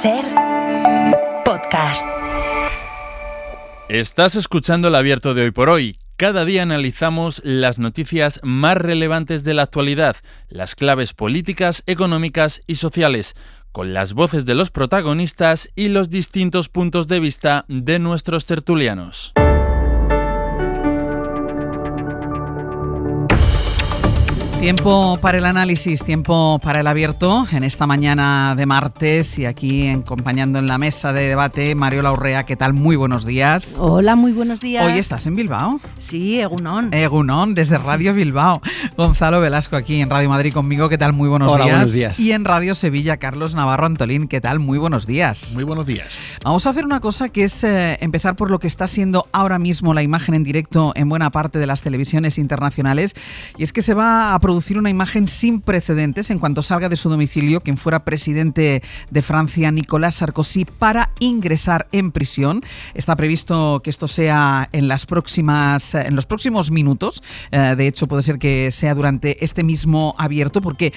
SER Podcast. Estás escuchando El Abierto de Hoy por Hoy. Cada día analizamos las noticias más relevantes de la actualidad, las claves políticas, económicas y sociales, con las voces de los protagonistas y los distintos puntos de vista de nuestros tertulianos. Tiempo para el análisis, tiempo para el abierto en esta mañana de martes y aquí acompañando en la mesa de debate Mariola Urrea. ¿Qué tal? Muy buenos días. Hola, muy buenos días. ¿Hoy estás en Bilbao? Sí, Egunon. Egunon, desde Radio Bilbao. Gonzalo Velasco aquí en Radio Madrid conmigo. ¿Qué tal? Muy buenos Hola, días. buenos días. Y en Radio Sevilla, Carlos Navarro Antolín. ¿Qué tal? Muy buenos días. Muy buenos días. Vamos a hacer una cosa que es empezar por lo que está siendo ahora mismo la imagen en directo en buena parte de las televisiones internacionales, y es que se va a producir una imagen sin precedentes en cuanto salga de su domicilio quien fuera presidente de Francia, Nicolas Sarkozy, para ingresar en prisión. Está previsto que esto sea en los próximos minutos. De hecho, puede ser que sea durante este mismo abierto, porque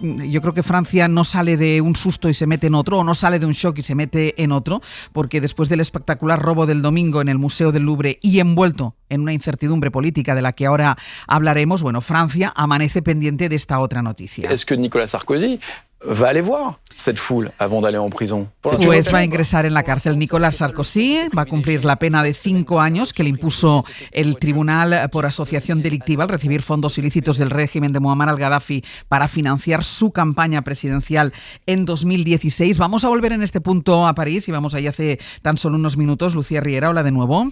yo creo que Francia no sale de un susto y se mete en otro, o no sale de un shock y se mete en otro, porque después del espectacular robo del domingo en el Museo del Louvre y envuelto en una incertidumbre política de la que ahora hablaremos, bueno, Francia amanece pendiente de esta otra noticia. Est-ce que Nicolas Sarkozy va aller voir cette foule avant d'aller en prison? Pues va a ingresar en la cárcel. Nicolas Sarkozy va a cumplir la pena de 5 años que le impuso el tribunal por asociación delictiva al recibir fondos ilícitos del régimen de Muammar al-Gaddafi para financiar su campaña presidencial en 2016. Vamos a volver en este punto a París y vamos ahí hace tan solo unos minutos. Lucía Riera, hola de nuevo.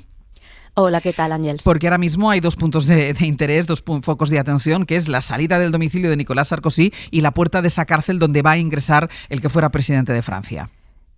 Hola, ¿qué tal, Ángels? Porque ahora mismo hay dos puntos de interés, dos focos de atención, que es la salida del domicilio de Nicolas Sarkozy y la puerta de esa cárcel donde va a ingresar el que fuera presidente de Francia.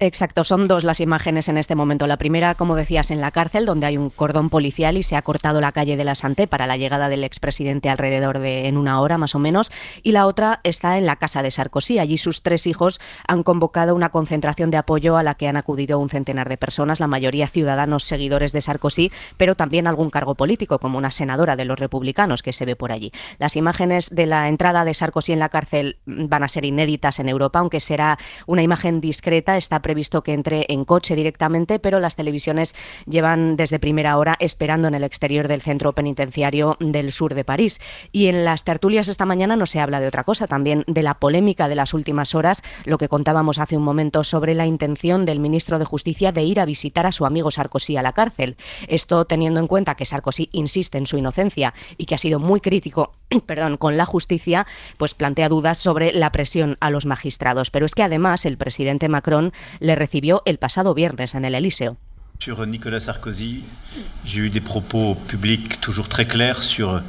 Exacto, son dos las imágenes en este momento. La primera, como decías, en la cárcel, donde hay un cordón policial y se ha cortado la calle de la Santé para la llegada del expresidente alrededor de en una hora más o menos. Y la otra está en la casa de Sarkozy. Allí sus 3 hijos han convocado una concentración de apoyo a la que han acudido un centenar de personas, la mayoría ciudadanos seguidores de Sarkozy, pero también algún cargo político, como una senadora de los republicanos que se ve por allí. Las imágenes de la entrada de Sarkozy en la cárcel van a ser inéditas en Europa, aunque será una imagen discreta. Está previsto que entre en coche directamente, pero las televisiones llevan desde primera hora esperando en el exterior del centro penitenciario del sur de París. Y en las tertulias esta mañana no se habla de otra cosa, también de la polémica de las últimas horas, lo que contábamos hace un momento sobre la intención del ministro de Justicia de ir a visitar a su amigo Sarkozy a la cárcel. Esto teniendo en cuenta que Sarkozy insiste en su inocencia y que ha sido muy crítico con la justicia, pues plantea dudas sobre la presión a los magistrados. Pero es que además el presidente Macron le recibió el pasado viernes en el Elíseo. Sur Nicolas Sarkozy, j'ai eu des propos publics toujours très clairs sur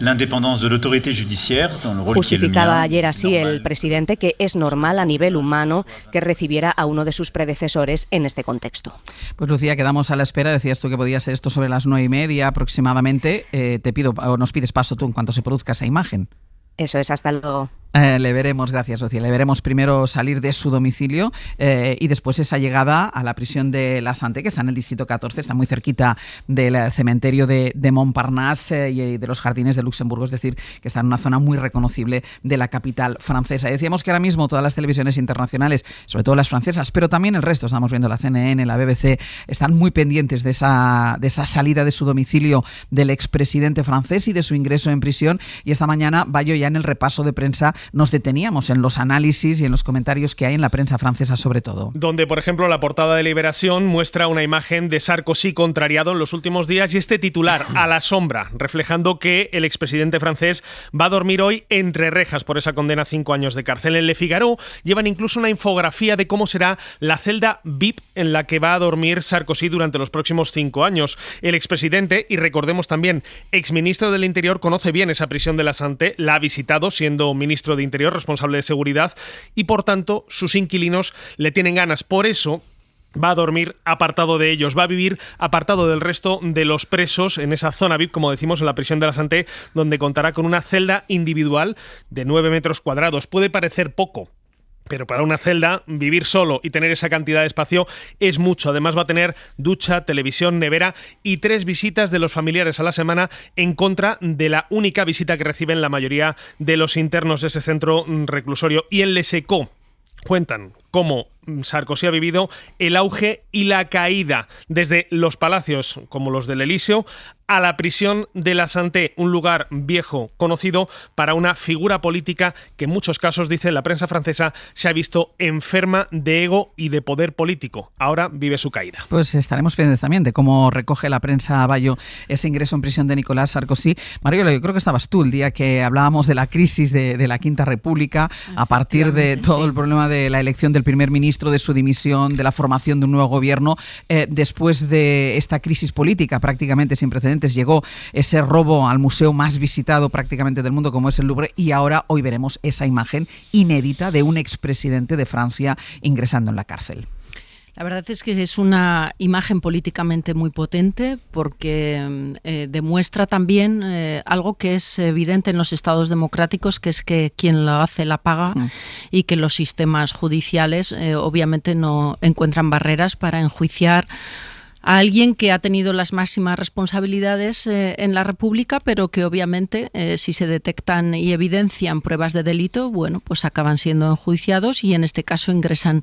l'indépendance de l'autorité judiciaire dans le rôle qui est le mien. Justificaba ayer así el presidente que es normal a nivel humano que recibiera a uno de sus predecesores en este contexto. Pues Lucía, quedamos a la espera. Decías tú que podía ser esto sobre las 9:30 aproximadamente. Nos pides paso tú en cuanto se produzca esa imagen. Eso es, hasta luego. Le veremos, gracias Lucía, le veremos primero salir de su domicilio y después esa llegada a la prisión de la Santé, que está en el distrito 14, está muy cerquita del cementerio de Montparnasse y de los jardines de Luxemburgo, es decir, que está en una zona muy reconocible de la capital francesa. Y decíamos que ahora mismo todas las televisiones internacionales, sobre todo las francesas, pero también el resto, estamos viendo la CNN, la BBC, están muy pendientes de esa salida de su domicilio del expresidente francés y de su ingreso en prisión. Y esta mañana, Bayo, ya en el repaso de prensa nos deteníamos en los análisis y en los comentarios que hay en la prensa francesa sobre todo. Donde, por ejemplo, la portada de Liberación muestra una imagen de Sarkozy contrariado en los últimos días y este titular, a la sombra, reflejando que el expresidente francés va a dormir hoy entre rejas por esa condena a 5 años de cárcel. En Le Figaro llevan incluso una infografía de cómo será la celda VIP en la que va a dormir Sarkozy durante los próximos 5 años. El expresidente, y recordemos también, exministro del Interior, conoce bien esa prisión de la Santé, la ha visitado siendo ministro de Interior, responsable de seguridad, y por tanto sus inquilinos le tienen ganas. Por eso va a dormir apartado de ellos, va a vivir apartado del resto de los presos en esa zona VIP, como decimos, en la prisión de la Santé, donde contará con una celda individual de 9 metros cuadrados. Puede parecer poco, pero para una celda, vivir solo y tener esa cantidad de espacio es mucho. Además va a tener ducha, televisión, nevera y 3 visitas de los familiares a la semana, en contra de la única visita que reciben la mayoría de los internos de ese centro reclusorio. Y en Le Secó cuentan cómo Sarkozy ha vivido el auge y la caída desde los palacios como los del Elíseo a la prisión de la Santé, un lugar viejo conocido para una figura política que en muchos casos, dice la prensa francesa, se ha visto enferma de ego y de poder político. Ahora vive su caída. Pues estaremos pendientes también de cómo recoge la prensa Bayo ese ingreso en prisión de Nicolás Sarkozy. Mariola, yo creo que estabas tú el día que hablábamos de la crisis de la Quinta República, a partir de todo el problema de la elección del primer ministro, de su dimisión, de la formación de un nuevo gobierno. Después de esta crisis política prácticamente sin precedentes, llegó ese robo al museo más visitado prácticamente del mundo, como es el Louvre, y ahora hoy veremos esa imagen inédita de un expresidente de Francia ingresando en la cárcel. La verdad es que es una imagen políticamente muy potente porque demuestra también algo que es evidente en los estados democráticos, que es que quien lo hace la paga, y que los sistemas judiciales obviamente no encuentran barreras para enjuiciar a alguien que ha tenido las máximas responsabilidades en la República, pero que obviamente si se detectan y evidencian pruebas de delito, bueno, pues acaban siendo enjuiciados y en este caso ingresan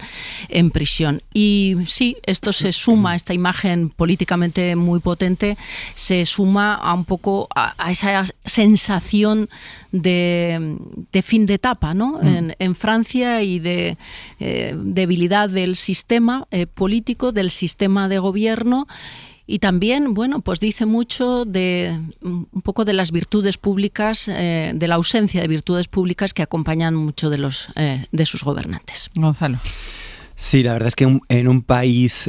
en prisión. Y sí, esto se suma, esta imagen políticamente muy potente, se suma a un poco a esa sensación de fin de etapa, ¿no? En Francia, y de debilidad del sistema político, del sistema de gobierno. Y también, bueno, pues dice mucho de un poco de las virtudes públicas, de la ausencia de virtudes públicas que acompañan mucho de sus gobernantes. Gonzalo. Sí, la verdad es que en un país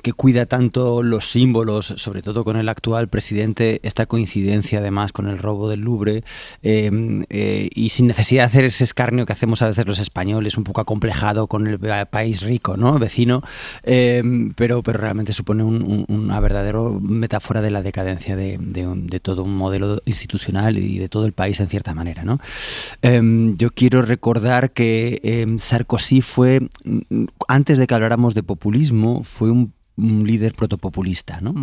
que cuida tanto los símbolos, sobre todo con el actual presidente, esta coincidencia además con el robo del Louvre, y sin necesidad de hacer ese escarnio que hacemos a veces los españoles, un poco acomplejado con el país rico, ¿no?, vecino, pero realmente supone una verdadera metáfora de la decadencia de todo un modelo institucional y de todo el país en cierta manera, ¿no? Yo quiero recordar que Sarkozy fue, antes de que habláramos de populismo, fue un líder protopopulista, ¿no?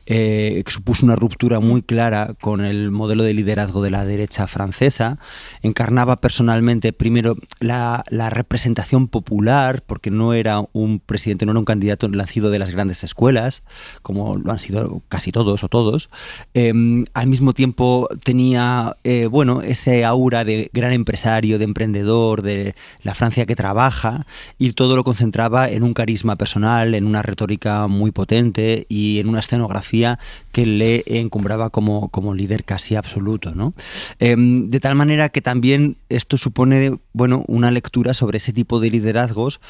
Que supuso una ruptura muy clara con el modelo de liderazgo de la derecha francesa. Encarnaba personalmente primero la representación popular, porque no era un presidente, no era un candidato nacido de las grandes escuelas, como lo han sido casi todos o todos. Al mismo tiempo tenía ese aura de gran empresario, de emprendedor, de la Francia que trabaja, y todo lo concentraba en un carisma personal, en una retórica muy potente y en una escenografía que le encumbraba como líder casi absoluto, ¿no? De tal manera que también esto supone, bueno, una lectura sobre ese tipo de liderazgos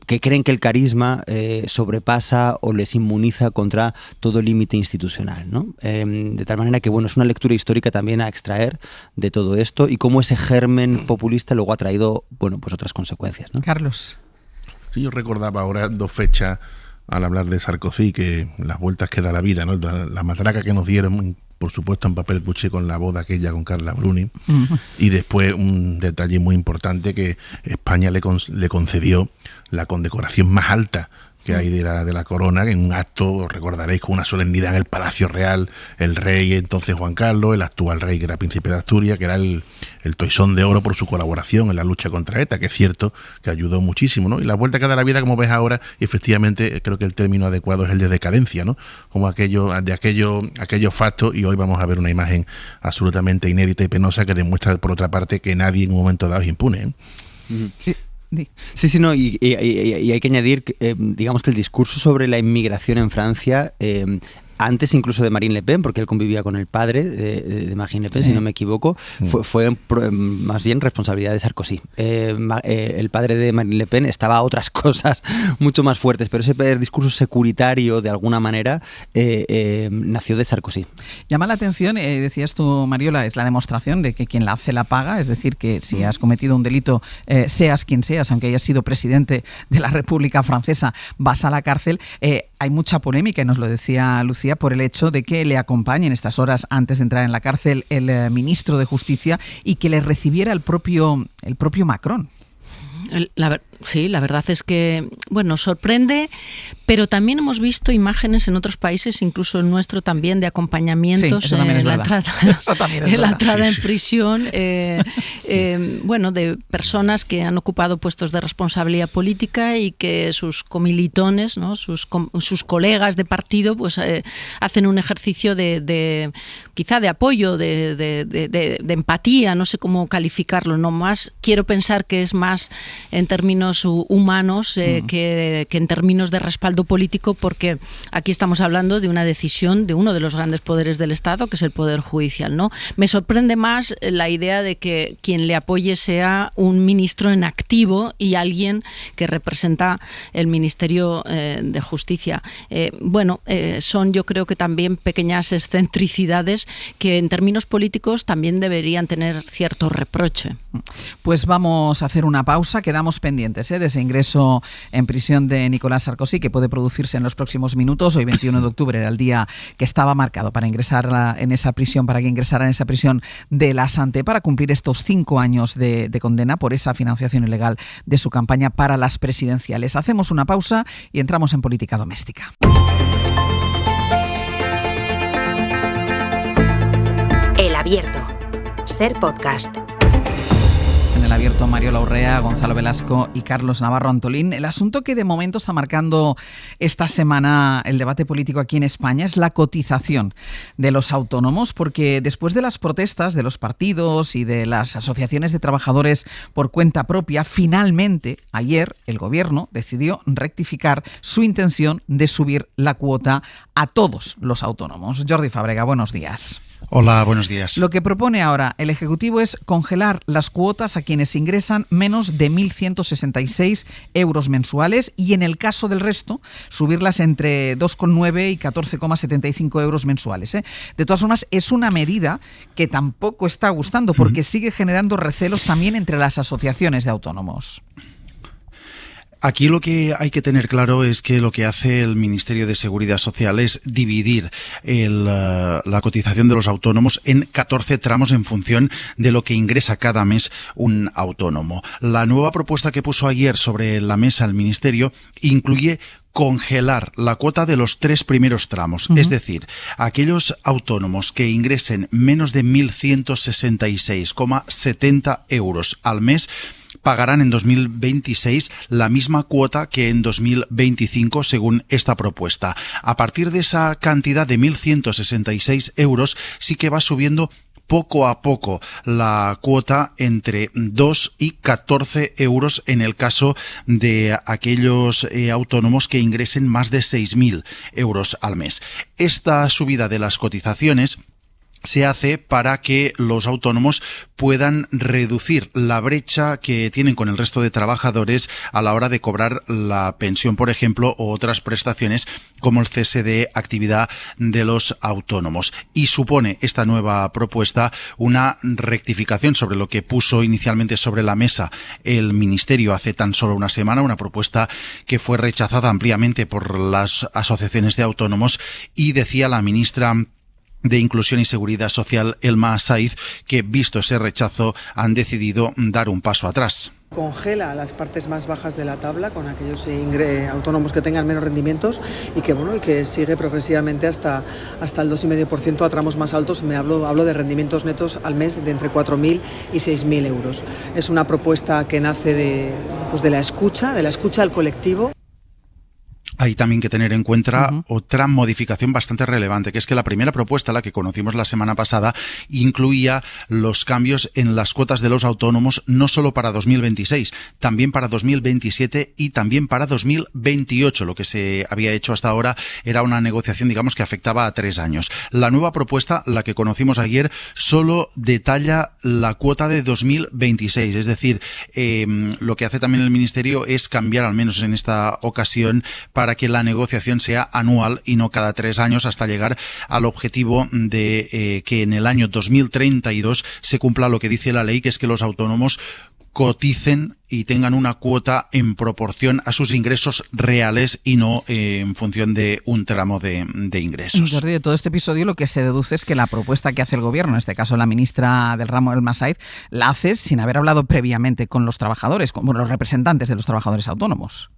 que creen que el carisma sobrepasa o les inmuniza contra todo límite institucional, ¿no? De tal manera que, bueno, es una lectura histórica también a extraer de todo esto y cómo ese germen populista luego ha traído, bueno, pues otras consecuencias, ¿no? Carlos. Sí, yo recordaba ahora dos fechas al hablar de Sarkozy, que las vueltas que da la vida, ¿no? La matraca que nos dieron, por supuesto, en papel cuché con la boda aquella con Carla Bruni, y después un detalle muy importante, que España le concedió la condecoración más alta que hay de la corona, en un acto, recordaréis, con una solemnidad en el Palacio Real, el rey entonces Juan Carlos, el actual rey que era príncipe de Asturias, que era el Toisón de Oro por su colaboración en la lucha contra ETA, que es cierto que ayudó muchísimo, ¿no? Y la vuelta que da la vida, como ves ahora, efectivamente creo que el término adecuado es el de decadencia, ¿no? Como aquellos factos, y hoy vamos a ver una imagen absolutamente inédita y penosa que demuestra, por otra parte, que nadie en un momento dado es impune, ¿eh? Sí, no, y hay que añadir, digamos, que el discurso sobre la inmigración en Francia, antes incluso de Marine Le Pen, porque él convivía con el padre de Marine Le Pen, si no me equivoco, fue más bien responsabilidad de Sarkozy. El padre de Marine Le Pen estaba a otras cosas mucho más fuertes, pero ese discurso securitario, de alguna manera, nació de Sarkozy. Llama la atención, decías tú, Mariola, es la demostración de que quien la hace la paga, es decir, que si has cometido un delito, seas quien seas, aunque hayas sido presidente de la República Francesa, vas a la cárcel. Hay mucha polémica, y nos lo decía Lucía, por el hecho de que le acompañe en estas horas antes de entrar en la cárcel el ministro de Justicia y que le recibiera el propio Macron. Sí, la verdad es que, bueno, sorprende, pero también hemos visto imágenes en otros países, incluso el nuestro también, de acompañamientos en la entrada en prisión, bueno, de personas que han ocupado puestos de responsabilidad política y que sus comilitones, ¿no? sus colegas de partido, pues hacen un ejercicio quizá de apoyo, de empatía, no sé cómo calificarlo, no más. Quiero pensar que es más en términos humanos que en términos de respaldo político, porque aquí estamos hablando de una decisión de uno de los grandes poderes del Estado, que es el Poder Judicial, ¿no? Me sorprende más la idea de que quien le apoye sea un ministro en activo y alguien que representa el Ministerio de Justicia. Son, yo creo que también pequeñas excentricidades que en términos políticos también deberían tener cierto reproche. Pues vamos a hacer una pausa, quedamos pendientes de ese ingreso en prisión de Nicolás Sarkozy, que puede producirse en los próximos minutos. Hoy, 21 de octubre, era el día que estaba marcado para ingresar en esa prisión, para que ingresara en esa prisión de la Santé, para cumplir estos 5 años de condena por esa financiación ilegal de su campaña para las presidenciales. Hacemos una pausa y entramos en política doméstica. El Abierto. Ser Podcast. En El Abierto, Mariola Urrea, Gonzalo Velasco y Carlos Navarro Antolín. El asunto que de momento está marcando esta semana el debate político aquí en España es la cotización de los autónomos, porque después de las protestas de los partidos y de las asociaciones de trabajadores por cuenta propia, finalmente ayer el Gobierno decidió rectificar su intención de subir la cuota a todos los autónomos. Jordi Fábrega, buenos días. Hola, buenos días. Lo que propone ahora el Ejecutivo es congelar las cuotas a quienes ingresan menos de 1.166 euros mensuales y, en el caso del resto, subirlas entre 2,9 y 14,75 euros mensuales. De todas formas, es una medida que tampoco está gustando porque sigue generando recelos también entre las asociaciones de autónomos. Aquí lo que hay que tener claro es que lo que hace el Ministerio de Seguridad Social es dividir la cotización de los autónomos en 14 tramos en función de lo que ingresa cada mes un autónomo. La nueva propuesta que puso ayer sobre la mesa el Ministerio incluye congelar la cuota de los 3 primeros tramos, es decir, aquellos autónomos que ingresen menos de 1.166,70 euros al mes pagarán en 2026 la misma cuota que en 2025 según esta propuesta. A partir de esa cantidad de 1.166 euros sí que va subiendo poco a poco la cuota entre 2 y 14 euros en el caso de aquellos autónomos que ingresen más de 6.000 euros al mes. Esta subida de las cotizaciones se hace para que los autónomos puedan reducir la brecha que tienen con el resto de trabajadores a la hora de cobrar la pensión, por ejemplo, o otras prestaciones como el cese de actividad de los autónomos. Y supone esta nueva propuesta una rectificación sobre lo que puso inicialmente sobre la mesa el Ministerio hace tan solo una semana, una propuesta que fue rechazada ampliamente por las asociaciones de autónomos, y decía la ministra de Inclusión y Seguridad Social, Elma Saiz, que visto ese rechazo han decidido dar un paso atrás. Congela las partes más bajas de la tabla con aquellos autónomos que tengan menos rendimientos y que sigue progresivamente hasta el 2,5% a tramos más altos. Hablo de rendimientos netos al mes de entre 4.000 y 6.000 euros. Es una propuesta que nace de la escucha al colectivo. Hay también que tener en cuenta otra modificación bastante relevante, que es que la primera propuesta, la que conocimos la semana pasada, incluía los cambios en las cuotas de los autónomos no solo para 2026, también para 2027 y también para 2028. Lo que se había hecho hasta ahora era una negociación, digamos, que afectaba a 3 años. La nueva propuesta, la que conocimos ayer, solo detalla la cuota de 2026, es decir, lo que hace también el Ministerio es cambiar, al menos en esta ocasión, para que la negociación sea anual y no cada 3 años, hasta llegar al objetivo de que en el año 2032 se cumpla lo que dice la ley, que es que los autónomos coticen y tengan una cuota en proporción a sus ingresos reales y no en función de un tramo de ingresos. Jordi, de todo este episodio lo que se deduce es que la propuesta que hace el gobierno, en este caso la ministra del ramo, Elma Said, la hace sin haber hablado previamente con los trabajadores, con los representantes de los trabajadores autónomos.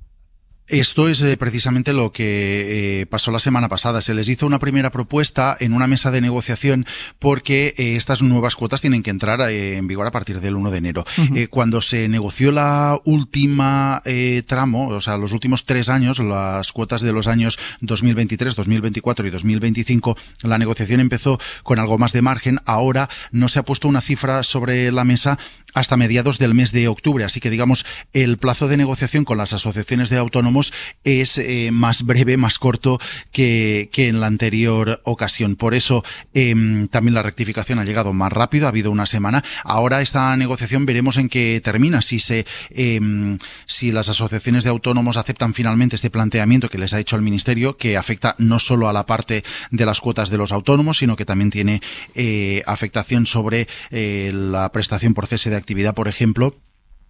Esto es precisamente lo que pasó la semana pasada. Se les hizo una primera propuesta en una mesa de negociación porque estas nuevas cuotas tienen que entrar en vigor a partir del 1 de enero. Cuando se negoció la última tramo, o sea, los últimos 3 años, las cuotas de los años 2023, 2024 y 2025, la negociación empezó con algo más de margen. Ahora no se ha puesto una cifra sobre la mesa hasta mediados del mes de octubre. Así que, digamos, el plazo de negociación con las asociaciones de autónomos es más breve, más corto que en la anterior ocasión. Por eso también la rectificación ha llegado más rápido, ha habido una semana. Ahora esta negociación veremos en qué termina, si las asociaciones de autónomos aceptan finalmente este planteamiento que les ha hecho el Ministerio, que afecta no solo a la parte de las cuotas de los autónomos, sino que también tiene afectación sobre la prestación por cese de actividad, por ejemplo.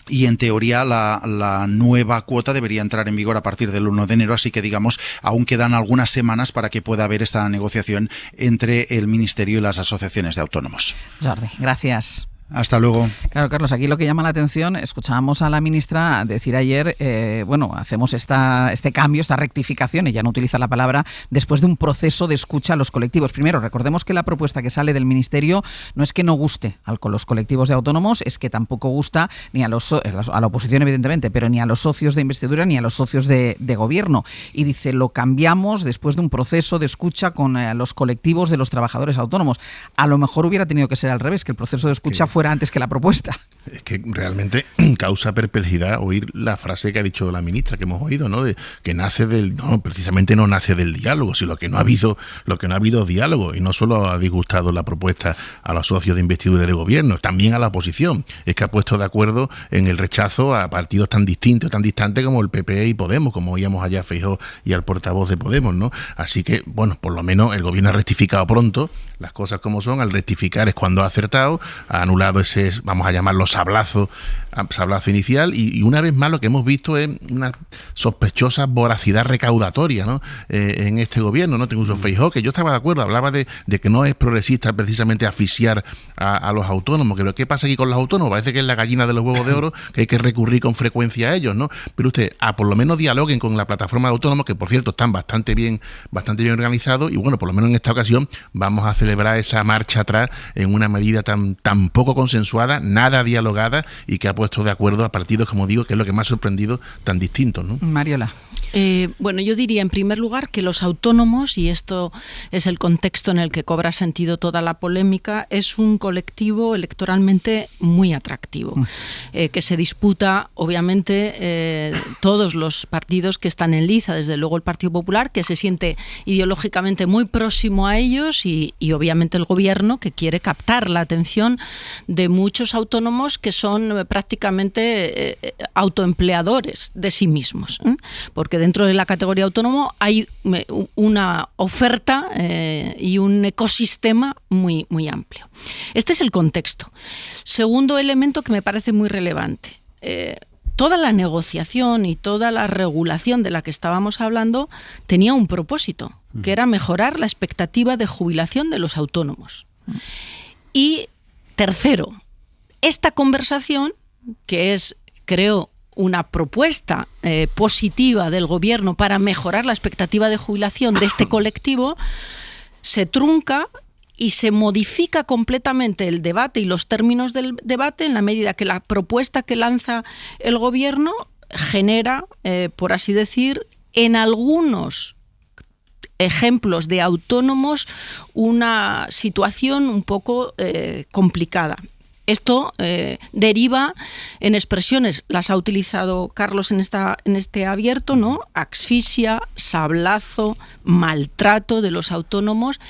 Y en teoría la nueva cuota debería entrar en vigor a partir del 1 de enero, así que, digamos, aún quedan algunas semanas para que pueda haber esta negociación entre el Ministerio y las asociaciones de autónomos. Jordi, gracias. Hasta luego. Claro, Carlos, aquí lo que llama la atención, escuchábamos a la ministra decir ayer, hacemos este cambio, esta rectificación, ella no utiliza la palabra, después de un proceso de escucha a los colectivos. Primero, recordemos que la propuesta que sale del Ministerio no es que no guste a los colectivos de autónomos, es que tampoco gusta ni a la oposición, evidentemente, pero ni a los socios de investidura ni a los socios de gobierno. Y dice, lo cambiamos después de un proceso de escucha con los colectivos de los trabajadores autónomos. A lo mejor hubiera tenido que ser al revés, que el proceso de escucha fuera antes que la propuesta. Es que realmente causa perplejidad oír la frase que ha dicho la ministra, que hemos oído, ¿no? De que precisamente no nace del diálogo, sino que no ha habido diálogo, y no solo ha disgustado la propuesta a los socios de investidura y de gobierno, también a la oposición. Es que ha puesto de acuerdo en el rechazo a partidos tan distintos, tan distantes como el PP y Podemos, como oíamos allá a Feijóo y al portavoz de Podemos, ¿no? Así que, bueno, por lo menos el gobierno ha rectificado pronto las cosas como son. Al rectificar es cuando ha acertado, ha anulado ese, vamos a llamarlo, sablazo inicial, y una vez más lo que hemos visto es una sospechosa voracidad recaudatoria, ¿no? En este gobierno, ¿no? Incluso Feijóo, que yo estaba de acuerdo, hablaba de que no es progresista precisamente asfixiar a los autónomos, que ¿qué pasa aquí con los autónomos? Parece que es la gallina de los huevos de oro, que hay que recurrir con frecuencia a ellos, ¿no? Pero usted, por lo menos dialoguen con la plataforma de autónomos, que por cierto están bastante bien organizados, y bueno, por lo menos en esta ocasión vamos a celebrar esa marcha atrás en una medida tan poco consensuada, nada dialogada, y que ha puesto de acuerdo a partidos, como digo, que es lo que me ha sorprendido, tan distintos, ¿no? Mariola. Bueno, yo diría en primer lugar que los autónomos, y esto es el contexto en el que cobra sentido toda la polémica, es un colectivo electoralmente muy atractivo, que se disputa obviamente todos los partidos que están en liza, desde luego el Partido Popular, que se siente ideológicamente muy próximo a ellos, y obviamente el gobierno, que quiere captar la atención de muchos autónomos que son prácticamente autoempleadores de sí mismos, porque dentro de la categoría autónomo hay una oferta y un ecosistema muy, muy amplio. Este es el contexto. Segundo elemento que me parece muy relevante. Toda la negociación y toda la regulación de la que estábamos hablando tenía un propósito, que era mejorar la expectativa de jubilación de los autónomos. Y tercero, esta conversación, que es, creo, una propuesta positiva del gobierno para mejorar la expectativa de jubilación de este colectivo, se trunca y se modifica completamente el debate y los términos del debate en la medida que la propuesta que lanza el gobierno genera, por así decir, en algunos ejemplos de autónomos una situación un poco complicada. Esto deriva en expresiones, las ha utilizado Carlos en este abierto, ¿no? Asfixia, sablazo, maltrato de los autónomos,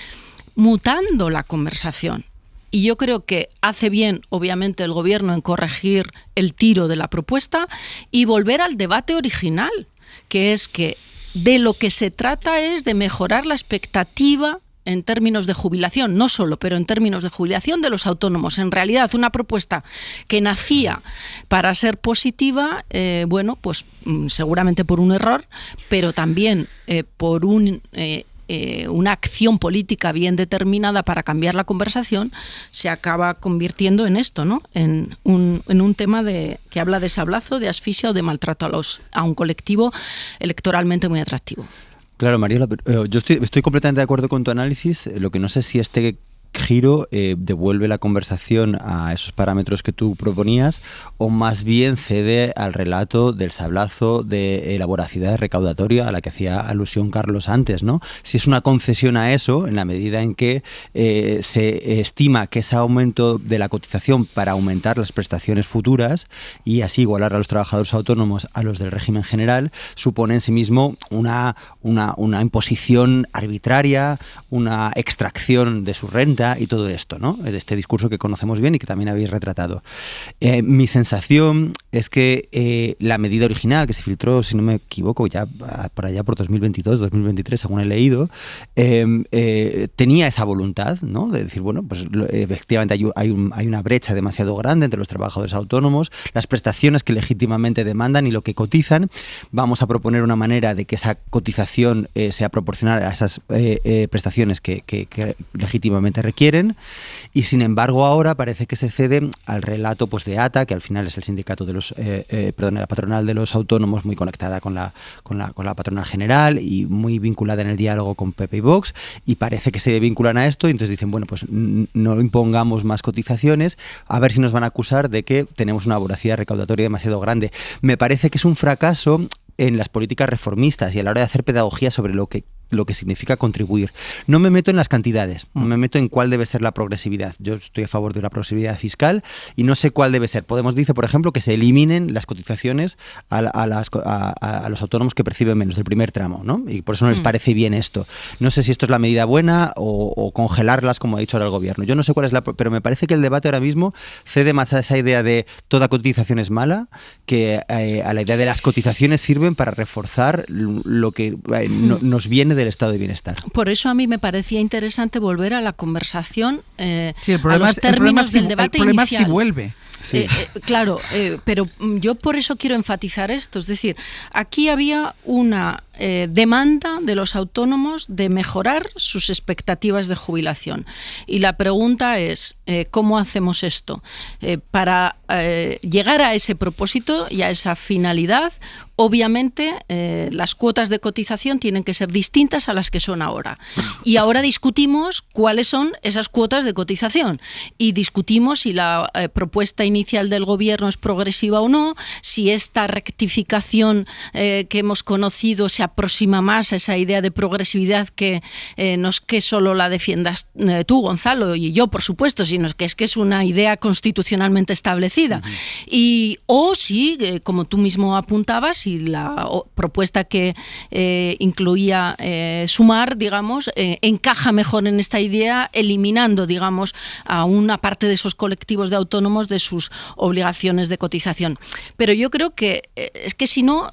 mutando la conversación. Y yo creo que hace bien, obviamente, el gobierno en corregir el tiro de la propuesta y volver al debate original, que es que de lo que se trata es de mejorar la expectativa en términos de jubilación, no solo, pero en términos de jubilación de los autónomos. En realidad, una propuesta que nacía para ser positiva, pues seguramente por un error, pero también por una acción política bien determinada para cambiar la conversación, se acaba convirtiendo en esto, ¿no? En un tema que habla de sablazo, de asfixia o de maltrato a un colectivo electoralmente muy atractivo. Claro, Mariola, yo estoy completamente de acuerdo con tu análisis. Lo que no sé si este giro devuelve la conversación a esos parámetros que tú proponías, o más bien cede al relato del sablazo, de la voracidad recaudatoria a la que hacía alusión Carlos antes, ¿no? Si es una concesión a eso, en la medida en que se estima que ese aumento de la cotización para aumentar las prestaciones futuras y así igualar a los trabajadores autónomos a los del régimen general, supone en sí mismo una imposición arbitraria, una extracción de su renta y todo esto, ¿no? Este discurso que conocemos bien y que también habéis retratado. Mi sensación es que la medida original que se filtró, si no me equivoco, ya por allá por 2022, 2023, según he leído, tenía esa voluntad, ¿no? De decir, bueno, pues efectivamente hay una brecha demasiado grande entre los trabajadores autónomos, las prestaciones que legítimamente demandan y lo que cotizan. Vamos a proponer una manera de que esa cotización sea proporcional a esas prestaciones que legítimamente requieren, y sin embargo ahora parece que se cede al relato pues de ATA, que al final es el sindicato de los la patronal de los autónomos, muy conectada con la patronal general y muy vinculada en el diálogo con PP y Vox, y parece que se vinculan a esto y entonces dicen, bueno, pues no impongamos más cotizaciones, a ver si nos van a acusar de que tenemos una voracidad recaudatoria demasiado grande. Me parece que es un fracaso en las políticas reformistas y a la hora de hacer pedagogía sobre lo que significa contribuir. No me meto en las cantidades, no me meto en cuál debe ser la progresividad. Yo estoy a favor de la progresividad fiscal y no sé cuál debe ser. Podemos dice, por ejemplo, que se eliminen las cotizaciones a los autónomos que perciben menos del primer tramo, ¿no? Y por eso no les parece bien esto. No sé si esto es la medida buena o congelarlas, como ha dicho ahora el gobierno. Yo no sé cuál es pero me parece que el debate ahora mismo cede más a esa idea de toda cotización es mala que a la idea de las cotizaciones sirven para reforzar lo que nos viene del estado de bienestar. Por eso a mí me parecía interesante volver a la conversación, sí, el problema a los términos del debate inicial. El problema es si vuelve. Sí. Claro, pero yo por eso quiero enfatizar esto. Es decir, aquí había una demanda de los autónomos de mejorar sus expectativas de jubilación. Y la pregunta es, ¿cómo hacemos esto? Para llegar a ese propósito y a esa finalidad, obviamente las cuotas de cotización tienen que ser distintas a las que son ahora. Y ahora discutimos cuáles son esas cuotas de cotización. Y discutimos si la propuesta inicial del gobierno es progresiva o no, si esta rectificación que hemos conocido se aproxima más a esa idea de progresividad que no es que solo la defiendas tú, Gonzalo, y yo, por supuesto, sino que es una idea constitucionalmente establecida. O si, como tú mismo apuntabas, si la propuesta que incluía sumar, digamos, encaja mejor en esta idea, eliminando, digamos, a una parte de esos colectivos de autónomos de sus obligaciones de cotización. Pero yo creo que es que si no,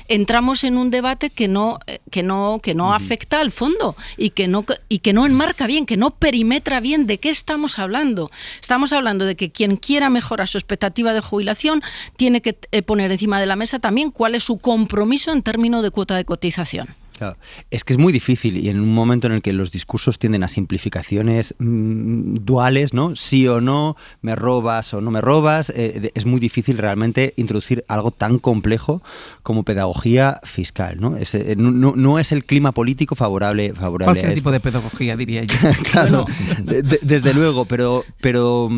entramos en un debate que no afecta al fondo y que no enmarca bien, que no perimetra bien de qué estamos hablando. Estamos hablando de que quien quiera mejorar su expectativa de jubilación tiene que poner encima de la mesa también cuál es su compromiso en términos de cuota de cotización. Claro. Es que es muy difícil y en un momento en el que los discursos tienden a simplificaciones duales, ¿no? Sí o no, me robas o no me robas, es muy difícil realmente introducir algo tan complejo como pedagogía fiscal, ¿no? No es el clima político favorable Cualquier tipo de pedagogía, diría yo. Claro, desde luego, pero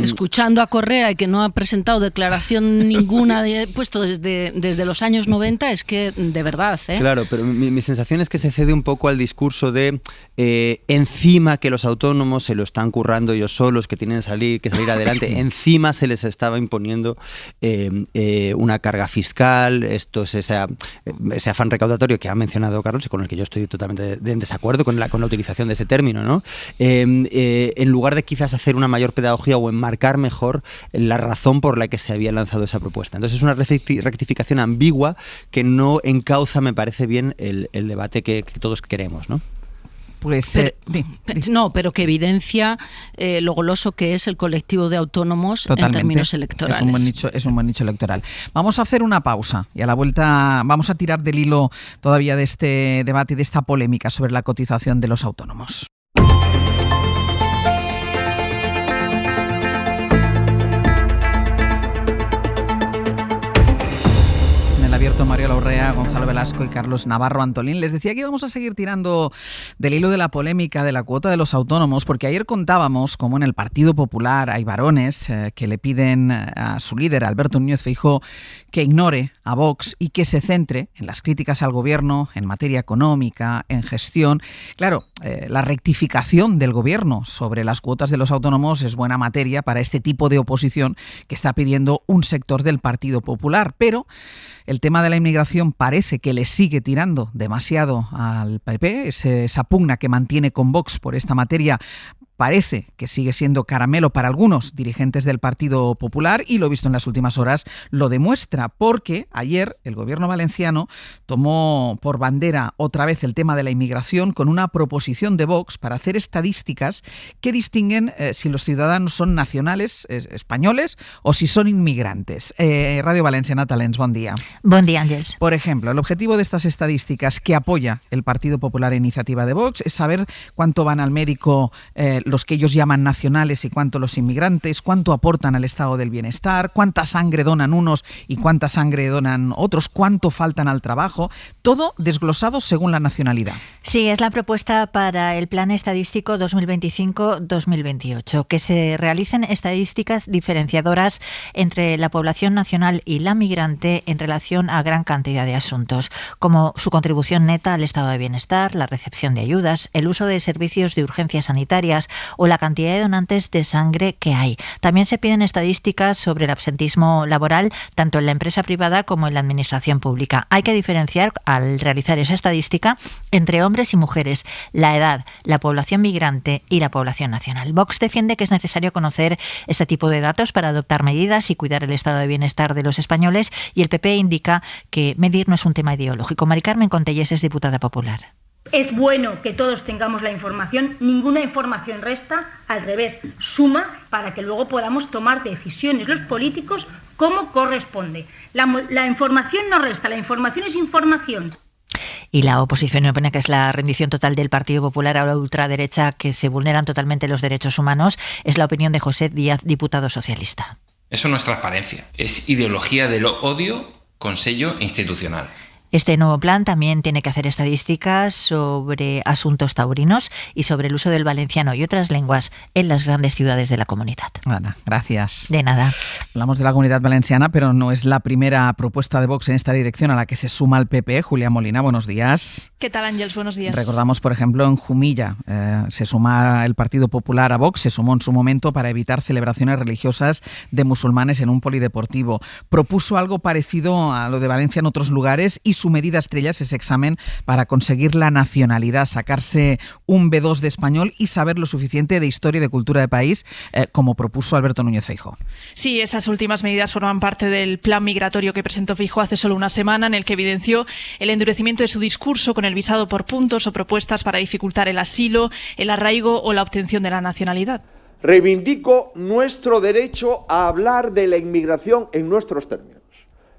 escuchando a Correa y que no ha presentado declaración ninguna puesto desde los años 90, es que de verdad, Claro, pero mi sensación es que se cede un poco al discurso de encima que los autónomos se lo están currando ellos solos, que tienen que salir adelante, encima se les estaba imponiendo una carga fiscal, esto es ese afán recaudatorio que ha mencionado Carlos y con el que yo estoy totalmente en desacuerdo con la utilización de ese término, ¿no? En lugar de quizás hacer una mayor pedagogía o enmarcar mejor la razón por la que se había lanzado esa propuesta. Entonces es una rectificación ambigua que no encauza, me parece bien, el debate que todos queremos, ¿no? Pues no, pero que evidencia lo goloso que es el colectivo de autónomos en términos electorales. Es un buen nicho electoral. Vamos a hacer una pausa y a la vuelta vamos a tirar del hilo todavía de este debate y de esta polémica sobre la cotización de los autónomos. Abierto Mario Urrea, Gonzalo Velasco y Carlos Navarro Antolín. Les decía que íbamos a seguir tirando del hilo de la polémica de la cuota de los autónomos, porque ayer contábamos cómo en el Partido Popular hay varones que le piden a su líder, Alberto Núñez Feijóo, que ignore a Vox y que se centre en las críticas al gobierno en materia económica, en gestión. Claro, la rectificación del gobierno sobre las cuotas de los autónomos es buena materia para este tipo de oposición que está pidiendo un sector del Partido Popular, pero el tema de la inmigración parece que le sigue tirando demasiado al PP, esa pugna que mantiene con Vox por esta materia parece que sigue siendo caramelo para algunos dirigentes del Partido Popular y lo visto en las últimas horas lo demuestra, porque ayer el gobierno valenciano tomó por bandera otra vez el tema de la inmigración con una proposición de Vox para hacer estadísticas que distinguen si los ciudadanos son nacionales españoles o si son inmigrantes. Radio Valenciana Talents, buen día. Buen día, Ángeles. Por ejemplo, el objetivo de estas estadísticas que apoya el Partido Popular a iniciativa de Vox es saber cuánto van al médico los que ellos llaman nacionales y cuánto los inmigrantes, cuánto aportan al estado del bienestar, cuánta sangre donan unos y cuánta sangre donan otros, cuánto faltan al trabajo, todo desglosado según la nacionalidad. Sí, es la propuesta para el Plan Estadístico 2025-2028, que se realicen estadísticas diferenciadoras entre la población nacional y la migrante en relación a gran cantidad de asuntos, como su contribución neta al estado de bienestar, la recepción de ayudas, el uso de servicios de urgencias sanitarias o la cantidad de donantes de sangre que hay. También se piden estadísticas sobre el absentismo laboral, tanto en la empresa privada como en la administración pública. Hay que diferenciar, al realizar esa estadística, entre hombres y mujeres, la edad, la población migrante y la población nacional. Vox defiende que es necesario conocer este tipo de datos para adoptar medidas y cuidar el estado de bienestar de los españoles, y el PP indica que medir no es un tema ideológico. Mari Carmen Contelles es diputada popular. Es bueno que todos tengamos la información, ninguna información resta, al revés, suma para que luego podamos tomar decisiones los políticos como corresponde. La información no resta, la información es información. Y la oposición opina que es la rendición total del Partido Popular a la ultraderecha, que se vulneran totalmente los derechos humanos. Es la opinión de José Díaz, diputado socialista. Eso no es transparencia, es ideología del odio con sello institucional. Este nuevo plan también tiene que hacer estadísticas sobre asuntos taurinos y sobre el uso del valenciano y otras lenguas en las grandes ciudades de la comunidad. Ana, gracias. De nada. Hablamos de la Comunidad Valenciana, pero no es la primera propuesta de Vox en esta dirección a la que se suma el PP. Julia Molina, buenos días. ¿Qué tal, Ángeles? Buenos días. Recordamos, por ejemplo, en Jumilla se suma el Partido Popular a Vox, se sumó en su momento para evitar celebraciones religiosas de musulmanes en un polideportivo. Propuso algo parecido a lo de Valencia en otros lugares y su medida estrella es ese examen para conseguir la nacionalidad, sacarse un B2 de español y saber lo suficiente de historia y de cultura de país, como propuso Alberto Núñez Feijóo. Sí, esas últimas medidas forman parte del plan migratorio que presentó Feijóo hace solo una semana, en el que evidenció el endurecimiento de su discurso con el visado por puntos o propuestas para dificultar el asilo, el arraigo o la obtención de la nacionalidad. Reivindico nuestro derecho a hablar de la inmigración en nuestros términos,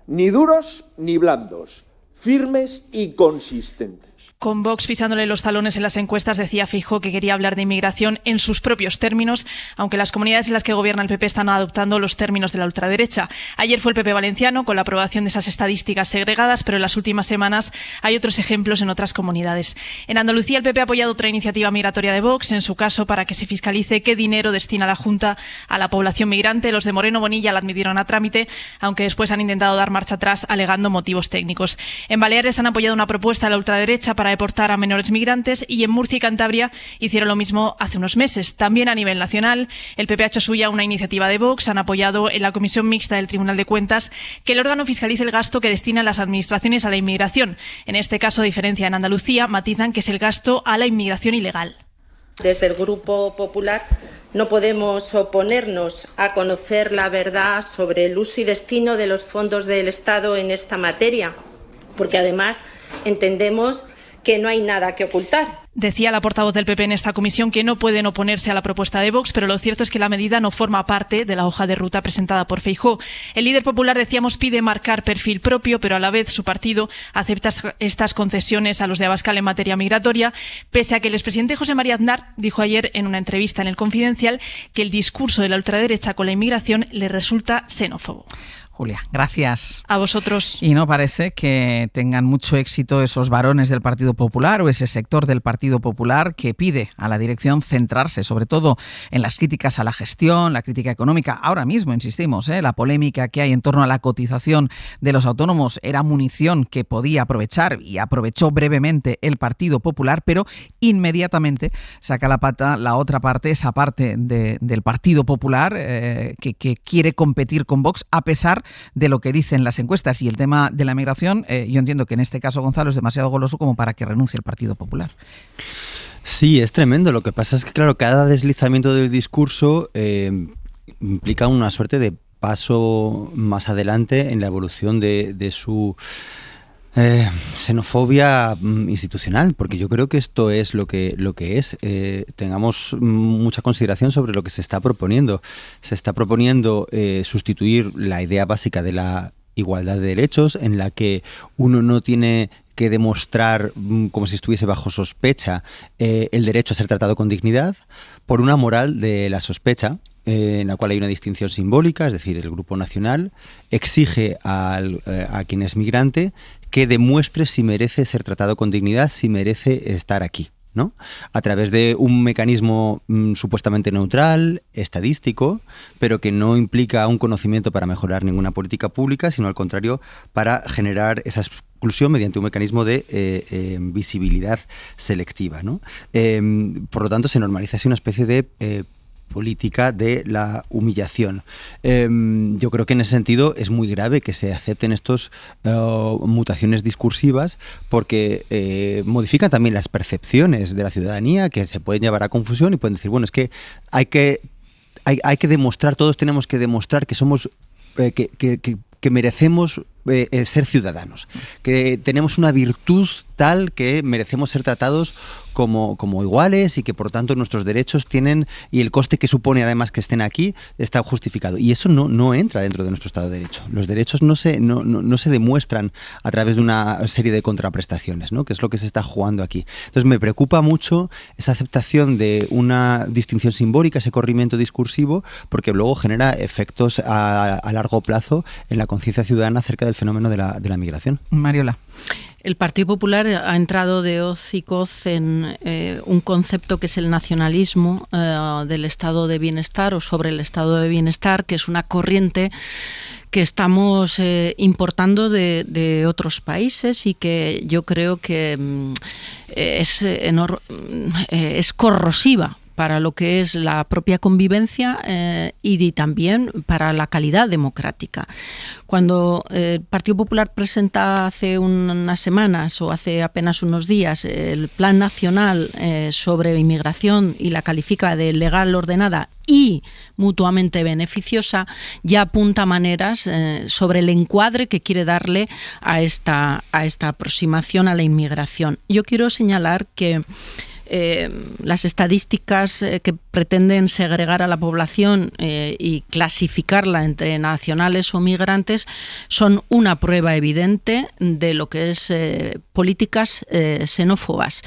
ni duros ni blandos, firmes y consistentes. Con Vox pisándole los talones en las encuestas, decía Feijóo que quería hablar de inmigración en sus propios términos, aunque las comunidades en las que gobierna el PP están adoptando los términos de la ultraderecha. Ayer fue el PP valenciano con la aprobación de esas estadísticas segregadas, pero en las últimas semanas hay otros ejemplos en otras comunidades. En Andalucía el PP ha apoyado otra iniciativa migratoria de Vox, en su caso para que se fiscalice qué dinero destina la Junta a la población migrante. Los de Moreno Bonilla la admitieron a trámite, aunque después han intentado dar marcha atrás alegando motivos técnicos. En Baleares han apoyado una propuesta de la ultraderecha para deportar a menores migrantes, y en Murcia y Cantabria hicieron lo mismo hace unos meses. También a nivel nacional, el PP ha hecho suya una iniciativa de Vox. Han apoyado en la Comisión Mixta del Tribunal de Cuentas que el órgano fiscalice el gasto que destinan las administraciones a la inmigración. En este caso, a diferencia en Andalucía, matizan que es el gasto a la inmigración ilegal. Desde el Grupo Popular no podemos oponernos a conocer la verdad sobre el uso y destino de los fondos del Estado en esta materia, porque además entendemos que no hay nada que ocultar. Decía la portavoz del PP en esta comisión que no pueden oponerse a la propuesta de Vox, pero lo cierto es que la medida no forma parte de la hoja de ruta presentada por Feijóo. El líder popular, decíamos, pide marcar perfil propio, pero a la vez su partido acepta estas concesiones a los de Abascal en materia migratoria, pese a que el expresidente José María Aznar dijo ayer en una entrevista en El Confidencial que el discurso de la ultraderecha con la inmigración le resulta xenófobo. Julia, gracias. A vosotros. Y no parece que tengan mucho éxito esos varones del Partido Popular o ese sector del Partido Popular que pide a la dirección centrarse sobre todo en las críticas a la gestión, la crítica económica. Ahora mismo, insistimos, la polémica que hay en torno a la cotización de los autónomos era munición que podía aprovechar y aprovechó brevemente el Partido Popular, pero inmediatamente saca la pata la otra parte, esa parte del Partido Popular que quiere competir con Vox a pesar de lo que dicen las encuestas. Y el tema de la migración, yo entiendo que en este caso, Gonzalo, es demasiado goloso como para que renuncie el Partido Popular. Sí, es tremendo. Lo que pasa es que, claro, cada deslizamiento del discurso implica una suerte de paso más adelante en la evolución de su xenofobia institucional, porque yo creo que esto es lo que es. Tengamos mucha consideración sobre lo que se está proponiendo. Se está proponiendo sustituir la idea básica de la igualdad de derechos, en la que uno no tiene que demostrar como si estuviese bajo sospecha el derecho a ser tratado con dignidad, por una moral de la sospecha, en la cual hay una distinción simbólica, es decir, el Grupo Nacional exige a quien es migrante que demuestre si merece ser tratado con dignidad, si merece estar aquí, ¿no? A través de un mecanismo supuestamente neutral, estadístico, pero que no implica un conocimiento para mejorar ninguna política pública, sino al contrario, para generar esa exclusión mediante un mecanismo de visibilidad selectiva, ¿no? Por lo tanto, se normaliza así una especie de política de la humillación. Yo creo que en ese sentido es muy grave que se acepten estas mutaciones discursivas, porque modifican también las percepciones de la ciudadanía, que se pueden llevar a confusión y pueden decir, bueno, es que hay que demostrar, todos tenemos que demostrar que somos que merecemos ser ciudadanos, que tenemos una virtud tal que merecemos ser tratados como iguales y que por tanto nuestros derechos tienen, y el coste que supone además que estén aquí está justificado. Y eso no entra dentro de nuestro Estado de Derecho. Los derechos no se demuestran a través de una serie de contraprestaciones, ¿no? Que es lo que se está jugando aquí. Entonces me preocupa mucho esa aceptación de una distinción simbólica, ese corrimiento discursivo, porque luego genera efectos a largo plazo en la conciencia ciudadana acerca del fenómeno de la migración. Mariola. El Partido Popular ha entrado de hoz y coz en un concepto que es el nacionalismo del estado de bienestar o sobre el estado de bienestar, que es una corriente que estamos importando de otros países y que yo creo que es corrosiva para lo que es la propia convivencia y también para la calidad democrática. Cuando el Partido Popular presenta hace unas semanas o hace apenas unos días el Plan Nacional sobre Inmigración y la califica de legal, ordenada y mutuamente beneficiosa, ya apunta maneras sobre el encuadre que quiere darle a esta aproximación a la inmigración. Yo quiero señalar que las estadísticas que pretenden segregar a la población y clasificarla entre nacionales o migrantes son una prueba evidente de lo que es políticas xenófobas.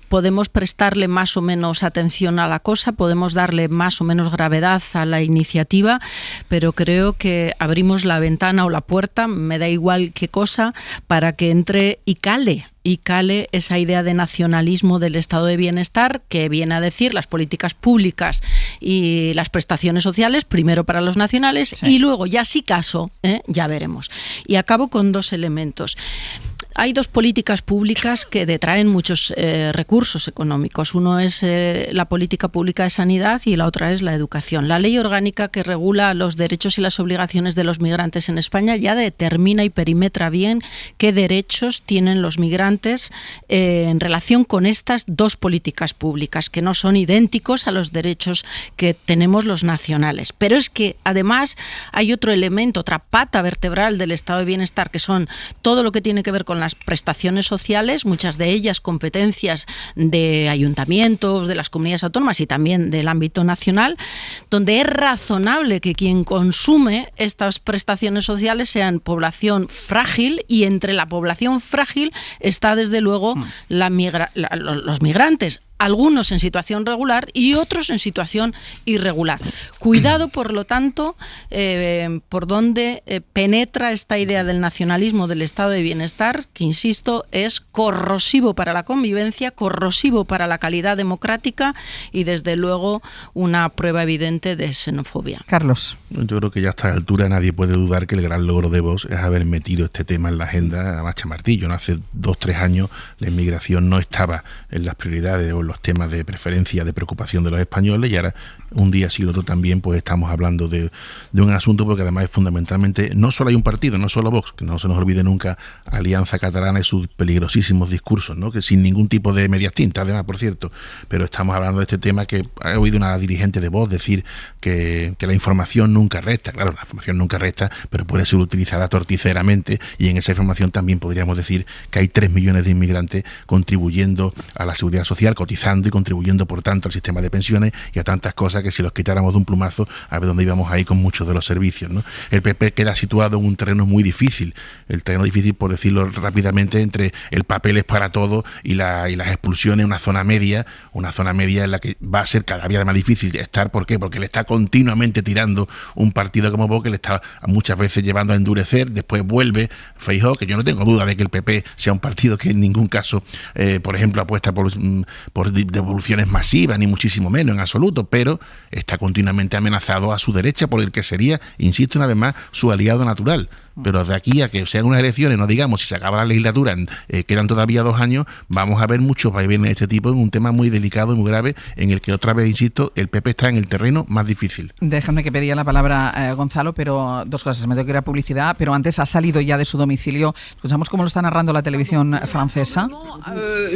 Podemos prestarle más o menos atención a la cosa, podemos darle más o menos gravedad a la iniciativa, pero creo que abrimos la ventana o la puerta, me da igual qué cosa, para que entre y cale esa idea de nacionalismo del estado de bienestar, que viene a decir las políticas públicas y las prestaciones sociales, primero para los nacionales, sí, y luego, ya si caso, ya veremos. Y acabo con dos elementos. Hay dos políticas públicas que detraen muchos recursos económicos. Uno es la política pública de sanidad y la otra es la educación. La ley orgánica que regula los derechos y las obligaciones de los migrantes en España ya determina y perimetra bien qué derechos tienen los migrantes en relación con estas dos políticas públicas, que no son idénticos a los derechos que tenemos los nacionales. Pero es que además hay otro elemento, otra pata vertebral del estado de bienestar, que son todo lo que tiene que ver con las prestaciones sociales, muchas de ellas competencias de ayuntamientos, de las comunidades autónomas y también del ámbito nacional, donde es razonable que quien consume estas prestaciones sociales sean población frágil, y entre la población frágil está desde luego los migrantes, algunos en situación regular y otros en situación irregular. Cuidado, por lo tanto, por donde penetra esta idea del nacionalismo, del estado de bienestar, que, insisto, es corrosivo para la convivencia, corrosivo para la calidad democrática y, desde luego, una prueba evidente de xenofobia. Carlos. Yo creo que ya a esta altura nadie puede dudar que el gran logro de Vox es haber metido este tema en la agenda a marcha martillo. ¿No? Hace 2-3 años la inmigración no estaba en las prioridades o los temas de preferencia, de preocupación de los españoles, y ahora un día sí, el otro también, pues estamos hablando de un asunto, porque además es fundamentalmente, no solo hay un partido, no solo Vox, que no se nos olvide nunca Alianza Catalana y sus peligrosísimos discursos, ¿no? Que sin ningún tipo de medias tintas, además, por cierto, pero estamos hablando de este tema que he oído una dirigente de Vox decir que la información nunca resta. Claro, la información nunca resta, pero puede ser utilizada torticeramente, y en esa información también podríamos decir que hay 3 millones de inmigrantes contribuyendo a la seguridad social, cotizando y contribuyendo, por tanto, al sistema de pensiones y a tantas cosas que, si los quitáramos de un plumazo, a ver dónde íbamos ahí con muchos de los servicios, ¿no? El PP queda situado en un terreno muy difícil, el terreno difícil, por decirlo rápidamente, entre el papel es para todo y las expulsiones, una zona media en la que va a ser cada día más difícil estar. ¿Por qué? Porque le está continuamente tirando un partido como Vox, que le está muchas veces llevando a endurecer. Después vuelve Feijóo, que yo no tengo duda de que el PP sea un partido que en ningún caso, por ejemplo, apuesta por devoluciones masivas, ni muchísimo menos en absoluto, pero está continuamente amenazado a su derecha por el que sería, insisto una vez más, su aliado natural. Pero de aquí a que sean unas elecciones, no digamos si se acaba la legislatura, quedan todavía 2 años, vamos a ver muchos vaivenes de este tipo, en un tema muy delicado y muy grave, en el que, otra vez insisto, el PP está en el terreno más difícil. Déjame que pedía la palabra Gonzalo, pero 2 cosas. Me tengo que ir a publicidad, pero antes ha salido ya de su domicilio. Escuchamos cómo lo está narrando la televisión francesa.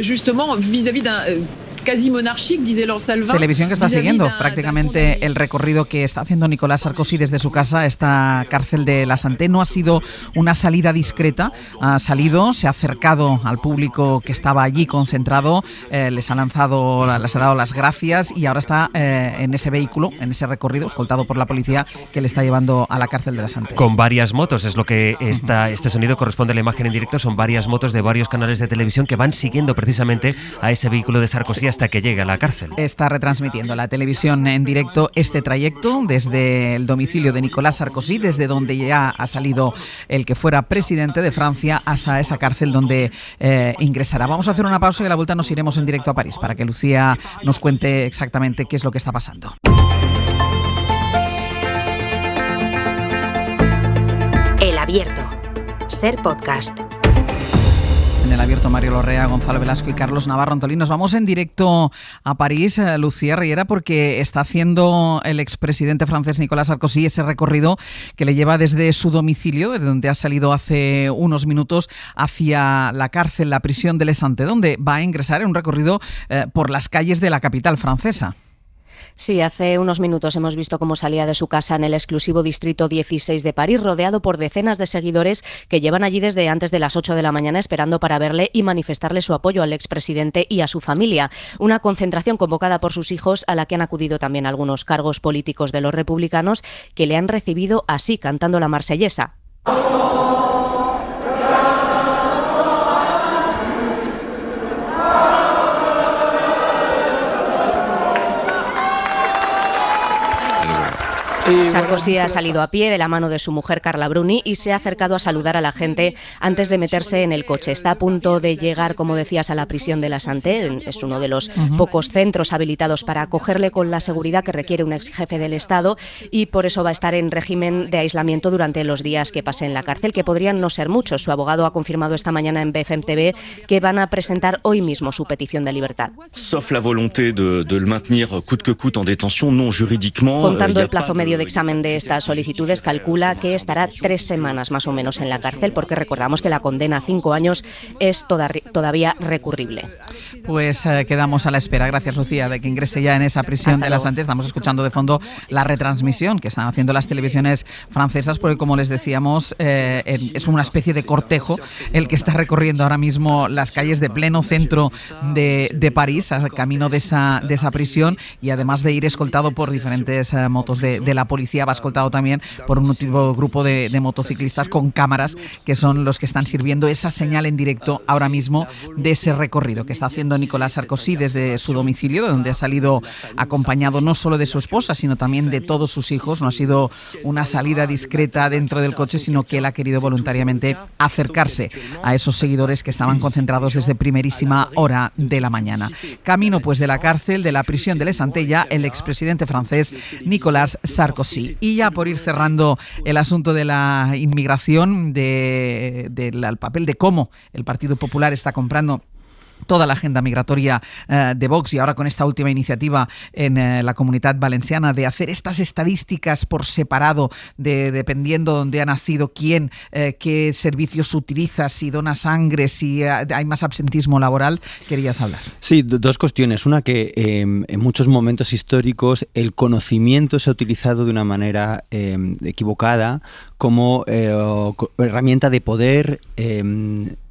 Justement, vis-à-vis d'un quasi monarchique, disait Laurent Salvin. Televisión que está siguiendo prácticamente el recorrido que está haciendo Nicolas Sarkozy desde su casa a esta cárcel de la Santé. No ha sido una salida discreta, ha salido, se ha acercado al público que estaba allí concentrado, les ha dado las gracias, y ahora está en ese vehículo, en ese recorrido, escoltado por la policía, que le está llevando a la cárcel de la Santé. Con varias motos, es lo que este sonido corresponde a la imagen en directo. Son varias motos de varios canales de televisión que van siguiendo precisamente a ese vehículo de Sarkozy hasta que llega a la cárcel. Está retransmitiendo la televisión en directo este trayecto desde el domicilio de Nicolas Sarkozy, desde donde ya ha salido el que fuera presidente de Francia, hasta esa cárcel donde ingresará. Vamos a hacer una pausa y a la vuelta nos iremos en directo a París para que Lucía nos cuente exactamente qué es lo que está pasando. El Abierto. Ser podcast. En El Abierto, Mario Lorrea, Gonzalo Velasco y Carlos Navarro Antolín. Nos vamos en directo a París, Lucía Riera, porque está haciendo el expresidente francés Nicolas Sarkozy ese recorrido que le lleva desde su domicilio, desde donde ha salido hace unos minutos, hacia la cárcel, la prisión de Les Santé, donde va a ingresar en un recorrido por las calles de la capital francesa. Sí, hace unos minutos hemos visto cómo salía de su casa en el exclusivo distrito 16 de París, rodeado por decenas de seguidores que llevan allí desde antes de las 8 de la mañana esperando para verle y manifestarle su apoyo al expresidente y a su familia. Una concentración convocada por sus hijos, a la que han acudido también algunos cargos políticos de los republicanos, que le han recibido así, cantando la marsellesa. Sarkozy ha salido a pie de la mano de su mujer Carla Bruni y se ha acercado a saludar a la gente antes de meterse en el coche. Está a punto de llegar, como decías, a la prisión de la Santé. Es uno de los pocos centros habilitados para acogerle con la seguridad que requiere un ex jefe del Estado, y por eso va a estar en régimen de aislamiento durante los días que pase en la cárcel, que podrían no ser muchos. Su abogado ha confirmado esta mañana en BFM TV que van a presentar hoy mismo su petición de libertad. Sauf la volonté de le maintenir coûte que coûte en détention, non juridiquement. Contando el plazo medio estudio de examen de estas solicitudes calcula que estará 3 semanas más o menos en la cárcel, porque recordamos que la condena a 5 años es todavía recurrible. Pues quedamos a la espera, gracias Lucía, de que ingrese ya en esa prisión de la Santé. Estamos escuchando de fondo la retransmisión que están haciendo las televisiones francesas, porque como les decíamos, es una especie de cortejo el que está recorriendo ahora mismo las calles de pleno centro de París, al camino de esa prisión, y además de ir escoltado por diferentes motos de la policía, va escoltado también por un grupo de motociclistas con cámaras, que son los que están sirviendo esa señal en directo ahora mismo de ese recorrido que está haciendo Nicolas Sarkozy desde su domicilio, donde ha salido acompañado no solo de su esposa, sino también de todos sus hijos. No ha sido una salida discreta dentro del coche, sino que él ha querido voluntariamente acercarse a esos seguidores que estaban concentrados desde primerísima hora de la mañana. Camino pues de la cárcel, de la prisión de la Santé, ya el expresidente francés Nicolas Sarkozy. Y ya por ir cerrando el asunto de la inmigración, del papel de cómo el Partido Popular está comprando toda la agenda migratoria de Vox, y ahora con esta última iniciativa en la Comunitat Valenciana de hacer estas estadísticas por separado, dependiendo dónde ha nacido quién, qué servicios utiliza, si dona sangre, si hay más absentismo laboral. ¿Querías hablar? Sí, dos cuestiones. Una, que en muchos momentos históricos el conocimiento se ha utilizado de una manera equivocada como herramienta de poder,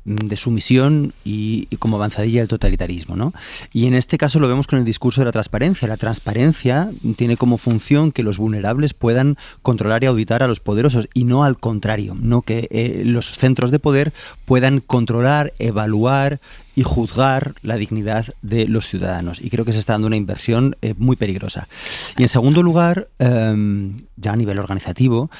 de sumisión y como avanzadilla del totalitarismo, ¿no? Y en este caso lo vemos con el discurso de la transparencia. La transparencia tiene como función que los vulnerables puedan controlar y auditar a los poderosos, y no al contrario, no que los centros de poder puedan controlar, evaluar y juzgar la dignidad de los ciudadanos. Y creo que se está dando una inversión muy peligrosa. Y en segundo lugar, ya a nivel organizativo,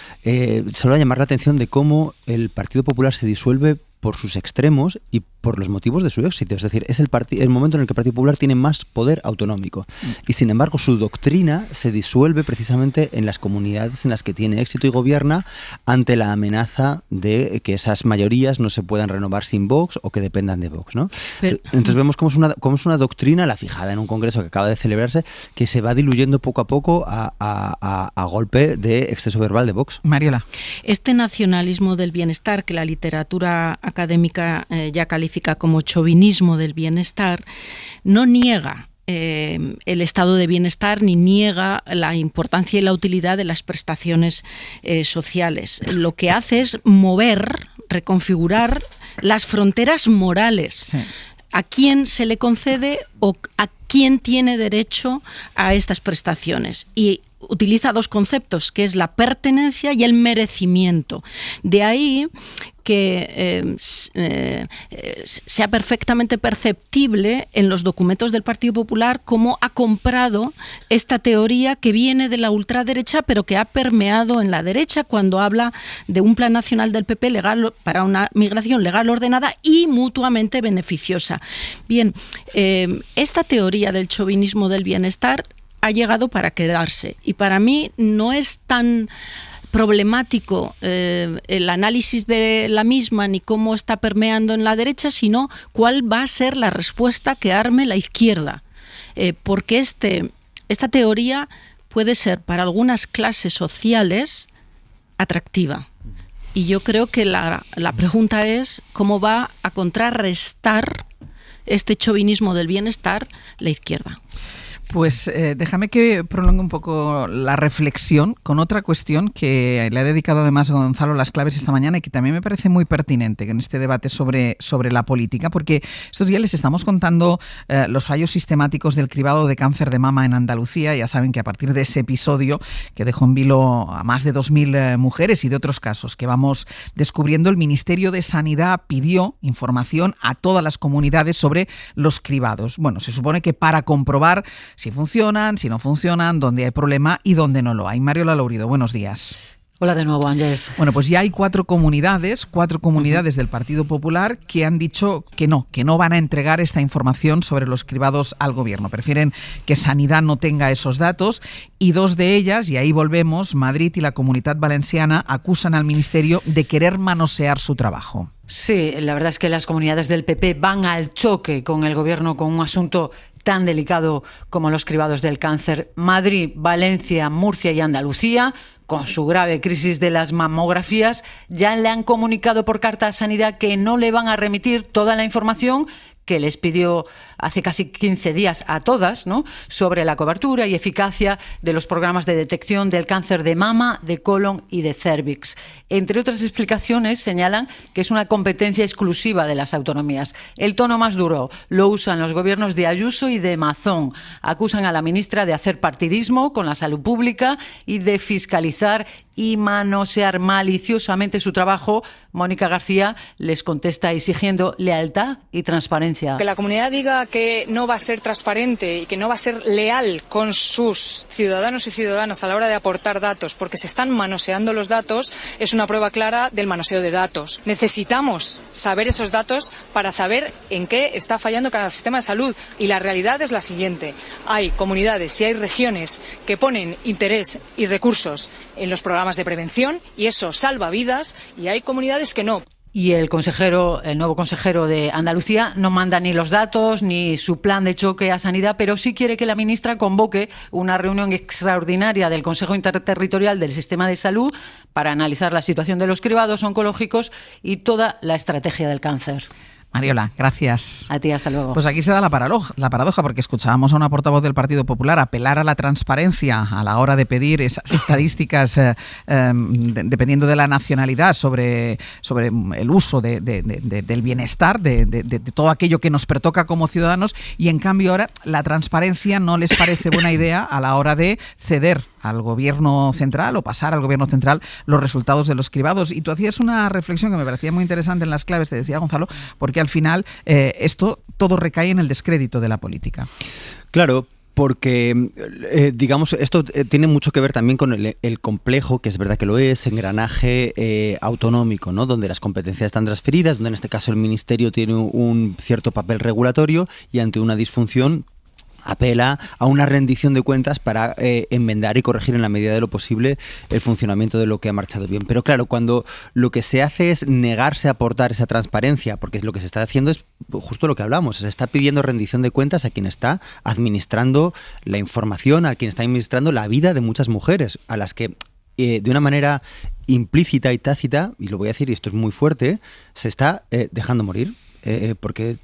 solo a llamar la atención de cómo el Partido Popular se disuelve por sus extremos y por los motivos de su éxito. Es decir, es el momento en el que el Partido Popular tiene más poder autonómico. Y sin embargo, su doctrina se disuelve precisamente en las comunidades en las que tiene éxito y gobierna, ante la amenaza de que esas mayorías no se puedan renovar sin Vox o que dependan de Vox, ¿no? Entonces vemos cómo es una doctrina, la fijada en un congreso que acaba de celebrarse, que se va diluyendo poco a poco a golpe de exceso verbal de Vox. Mariola. Este nacionalismo del bienestar, que la literatura académica ya califica como chauvinismo del bienestar, no niega el estado de bienestar ni niega la importancia y la utilidad de las prestaciones sociales. Lo que hace es mover, reconfigurar las fronteras morales. Sí. ¿A quién se le concede o a quién tiene derecho a estas prestaciones? Y utiliza dos conceptos, que es la pertenencia y el merecimiento. De ahí que sea perfectamente perceptible en los documentos del Partido Popular cómo ha comprado esta teoría que viene de la ultraderecha, pero que ha permeado en la derecha cuando habla de un plan nacional del PP legal para una migración legal, ordenada y mutuamente beneficiosa. Bien, esta teoría del chauvinismo del bienestar ha llegado para quedarse, y para mí no es tan problemático el análisis de la misma ni cómo está permeando en la derecha, sino cuál va a ser la respuesta que arme la izquierda, porque esta teoría puede ser para algunas clases sociales atractiva, y yo creo que la pregunta es cómo va a contrarrestar este chauvinismo del bienestar la izquierda. Pues déjame que prolongue un poco la reflexión con otra cuestión que le ha dedicado además Gonzalo Las Claves esta mañana, y que también me parece muy pertinente en este debate sobre la política, porque estos días les estamos contando los fallos sistemáticos del cribado de cáncer de mama en Andalucía. Ya saben que a partir de ese episodio que dejó en vilo a más de 2.000 mujeres y de otros casos que vamos descubriendo, el Ministerio de Sanidad pidió información a todas las comunidades sobre los cribados. Bueno, se supone que para comprobar si funcionan, si no funcionan, dónde hay problema y dónde no lo hay. Mariola Lourido, buenos días. Hola de nuevo, Ángeles. Bueno, pues ya hay cuatro comunidades del Partido Popular que han dicho que no van a entregar esta información sobre los cribados al gobierno. Prefieren que Sanidad no tenga esos datos, y dos de ellas, y ahí volvemos, Madrid y la Comunitat Valenciana, acusan al Ministerio de querer manosear su trabajo. Sí, la verdad es que las comunidades del PP van al choque con el gobierno con un asunto tan delicado como los cribados del cáncer. Madrid, Valencia, Murcia y Andalucía, con su grave crisis de las mamografías, ya le han comunicado por carta a Sanidad que no le van a remitir toda la información que les pidió hace casi 15 días a todas, ¿no?, sobre la cobertura y eficacia de los programas de detección del cáncer de mama, de colon y de cérvix. Entre otras explicaciones, señalan que es una competencia exclusiva de las autonomías. El tono más duro lo usan los gobiernos de Ayuso y de Mazón. Acusan a la ministra de hacer partidismo con la salud pública y de fiscalizar y manosear maliciosamente su trabajo. Mónica García les contesta exigiendo lealtad y transparencia. Que la comunidad diga que no va a ser transparente y que no va a ser leal con sus ciudadanos y ciudadanas a la hora de aportar datos porque se están manoseando los datos es una prueba clara del manoseo de datos. Necesitamos saber esos datos para saber en qué está fallando cada sistema de salud, y la realidad es la siguiente: hay comunidades y hay regiones que ponen interés y recursos en los programas de prevención y eso salva vidas, y hay comunidades que no. Y el nuevo consejero de Andalucía no manda ni los datos ni su plan de choque a Sanidad, pero sí quiere que la ministra convoque una reunión extraordinaria del Consejo Interterritorial del Sistema de Salud para analizar la situación de los cribados oncológicos y toda la estrategia del cáncer. Mariola, gracias. A ti, hasta luego. Pues aquí se da la paradoja, porque escuchábamos a una portavoz del Partido Popular apelar a la transparencia a la hora de pedir esas estadísticas dependiendo de la nacionalidad sobre el uso del bienestar, de todo aquello que nos pertoca como ciudadanos, y en cambio ahora la transparencia no les parece buena idea a la hora de ceder al gobierno central o pasar al gobierno central los resultados de los cribados. Y tú hacías una reflexión que me parecía muy interesante en las claves, te decía Gonzalo, porque al final esto todo recae en el descrédito de la política. Claro, porque, digamos, esto tiene mucho que ver también con el complejo, que es verdad que lo es, engranaje autonómico, ¿no?, donde las competencias están transferidas, donde en este caso el Ministerio tiene un cierto papel regulatorio y ante una disfunción apela a una rendición de cuentas para enmendar y corregir en la medida de lo posible el funcionamiento de lo que ha marchado bien. Pero claro, cuando lo que se hace es negarse a aportar esa transparencia, porque lo que se está haciendo es justo lo que hablamos, se está pidiendo rendición de cuentas a quien está administrando la información, a quien está administrando la vida de muchas mujeres, a las que de una manera implícita y tácita, y lo voy a decir y esto es muy fuerte, se está dejando morir. Porque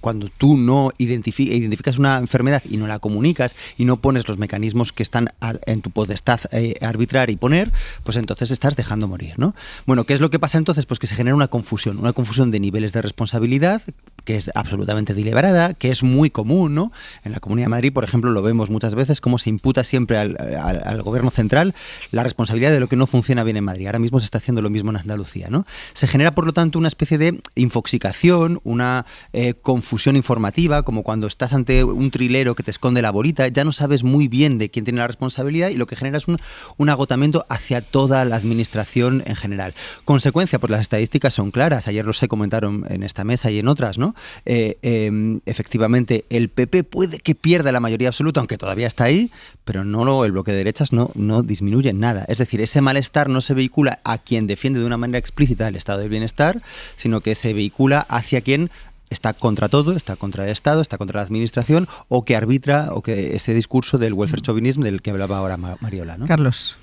cuando tú no identificas una enfermedad y no la comunicas y no pones los mecanismos que están en tu potestad arbitrar y poner, pues entonces estás dejando morir, ¿no? Bueno, ¿qué es lo que pasa entonces? Pues que se genera una confusión de niveles de responsabilidad que es absolutamente deliberada, que es muy común, ¿no? En la Comunidad de Madrid, por ejemplo, lo vemos muchas veces, cómo se imputa siempre al gobierno central la responsabilidad de lo que no funciona bien en Madrid. Ahora mismo se está haciendo lo mismo en Andalucía, ¿no? Se genera, por lo tanto, una especie de infoxicación, una confusión informativa, como cuando estás ante un trilero que te esconde la bolita, ya no sabes muy bien de quién tiene la responsabilidad y lo que genera es un agotamiento hacia toda la administración en general. Consecuencia, pues las estadísticas son claras, ayer se comentaron en esta mesa y en otras, ¿no? Efectivamente, el PP puede que pierda la mayoría absoluta, aunque todavía está ahí, pero el bloque de derechas no disminuye nada. Es decir, ese malestar no se vehicula a quien defiende de una manera explícita el estado del bienestar, sino que se vehicula hacia quien está contra todo, está contra el Estado, está contra la administración, o que arbitra, o que ese discurso del welfare chauvinismo del que hablaba ahora Mariola, ¿no? Carlos.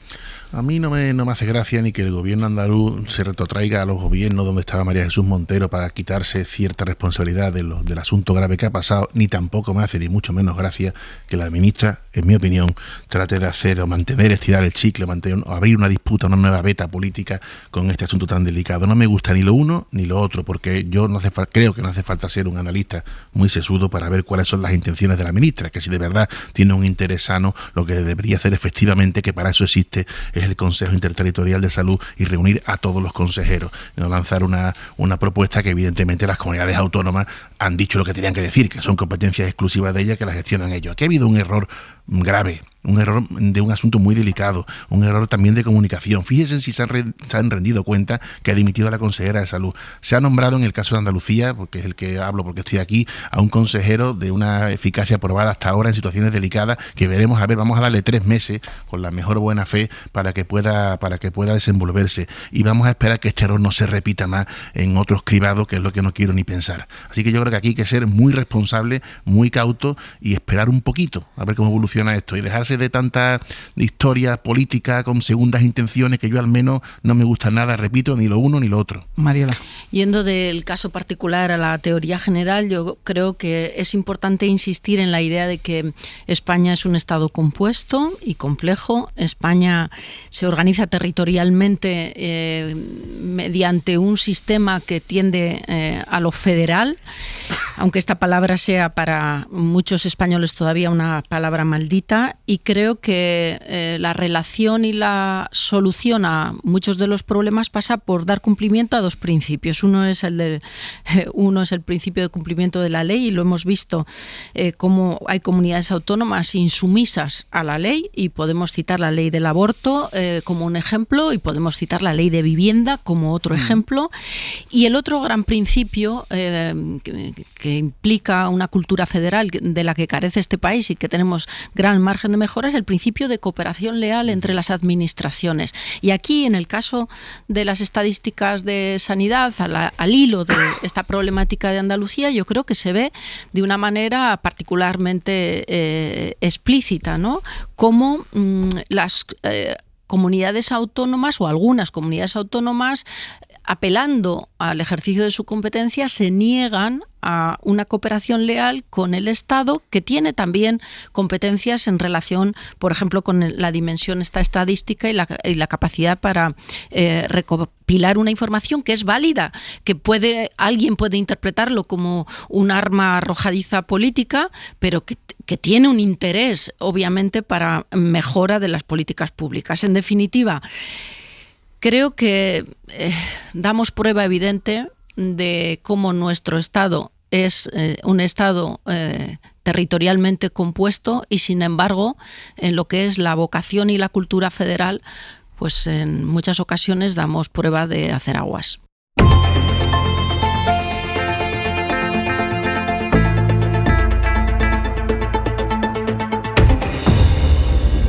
A mí no me hace gracia ni que el gobierno andaluz se retrotraiga a los gobiernos donde estaba María Jesús Montero para quitarse cierta responsabilidad del asunto grave que ha pasado, ni tampoco me hace ni mucho menos gracia que la ministra, en mi opinión, trate de hacer o mantener, estirar el chicle, o abrir una disputa, una nueva beta política con este asunto tan delicado. No me gusta ni lo uno ni lo otro, porque yo creo que no hace falta ser un analista muy sesudo para ver cuáles son las intenciones de la ministra, que si de verdad tiene un interés sano, lo que debería hacer efectivamente, que para eso existe el Consejo Interterritorial de Salud, y reunir a todos los consejeros, no lanzar una propuesta que evidentemente las comunidades autónomas han dicho lo que tenían que decir, que son competencias exclusivas de ellas, que las gestionan ellos. Aquí ha habido un error grave un error de un asunto muy delicado, un error también de comunicación. Fíjense si se han rendido cuenta que ha dimitido a la consejera de Salud. Se ha nombrado en el caso de Andalucía, porque es el que hablo porque estoy aquí, a un consejero de una eficacia probada hasta ahora en situaciones delicadas, que veremos, a ver, vamos a darle 3 meses con la mejor buena fe para que pueda desenvolverse, y vamos a esperar que este error no se repita más en otros cribados, que es lo que no quiero ni pensar. Así que yo creo que aquí hay que ser muy responsable, muy cauto y esperar un poquito a ver cómo evoluciona esto, y dejarse de tanta historia política con segundas intenciones, que yo al menos no me gusta nada, repito, ni lo uno ni lo otro. Mariola. Yendo del caso particular a la teoría general, yo creo que es importante insistir en la idea de que España es un Estado compuesto y complejo. España se organiza territorialmente mediante un sistema que tiende a lo federal, aunque esta palabra sea para muchos españoles todavía una palabra maldita, y creo que la relación y la solución a muchos de los problemas pasa por dar cumplimiento a 2 principios. Uno es el principio de cumplimiento de la ley, y lo hemos visto cómo hay comunidades autónomas insumisas a la ley, y podemos citar la ley del aborto como un ejemplo, y podemos citar la ley de vivienda como otro ejemplo. Y el otro gran principio que implica una cultura federal de la que carece este país y que tenemos gran margen de mejora es el principio de cooperación leal entre las administraciones. Y aquí, en el caso de las estadísticas de sanidad, al hilo de esta problemática de Andalucía, yo creo que se ve de una manera particularmente explícita, ¿no? Cómo las comunidades autónomas, o algunas comunidades autónomas, apelando al ejercicio de su competencia, se niegan a una cooperación leal con el Estado, que tiene también competencias en relación, por ejemplo, con la dimensión estadística y la capacidad para recopilar una información que es válida, que alguien puede interpretarlo como un arma arrojadiza política, pero que tiene un interés, obviamente, para mejora de las políticas públicas. En definitiva, creo que damos prueba evidente de cómo nuestro Estado es un Estado territorialmente compuesto, y sin embargo, en lo que es la vocación y la cultura federal, pues en muchas ocasiones damos prueba de hacer aguas.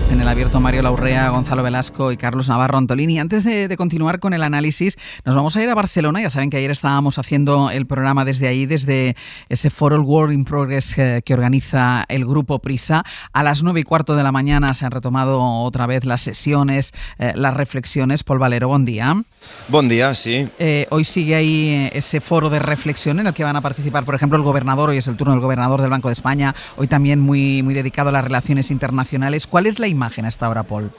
En el abierto, Mariola Urrea, Gonzalo Velasco y Carlos Navarro Antolini. Antes de continuar con el análisis, nos vamos a ir a Barcelona. Ya saben que ayer estábamos haciendo el programa desde ahí, desde ese foro, el Work in Progress, que organiza el Grupo Prisa. A las 9:15 de la mañana se han retomado otra vez las sesiones, las reflexiones. Paul Valero, buen día. Buen día, sí. Hoy sigue ahí ese foro de reflexión en el que van a participar, por ejemplo, el gobernador. Hoy es el turno del gobernador del Banco de España. Hoy también muy dedicado a las relaciones internacionales. ¿Cuál es la imagen hasta ahora, Paul?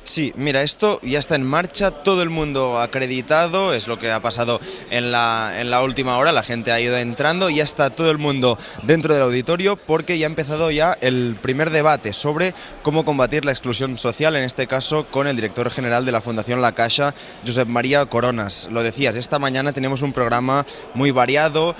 Sí, mira, esto ya está en marcha, todo el mundo acreditado, es lo que ha pasado en la última hora, la gente ha ido entrando y ya está todo el mundo dentro del auditorio, porque ya ha empezado ya el primer debate sobre cómo combatir la exclusión social, en este caso con el director general de la Fundación La Caixa, Josep María Coronas. Lo decías, esta mañana tenemos un programa muy variado,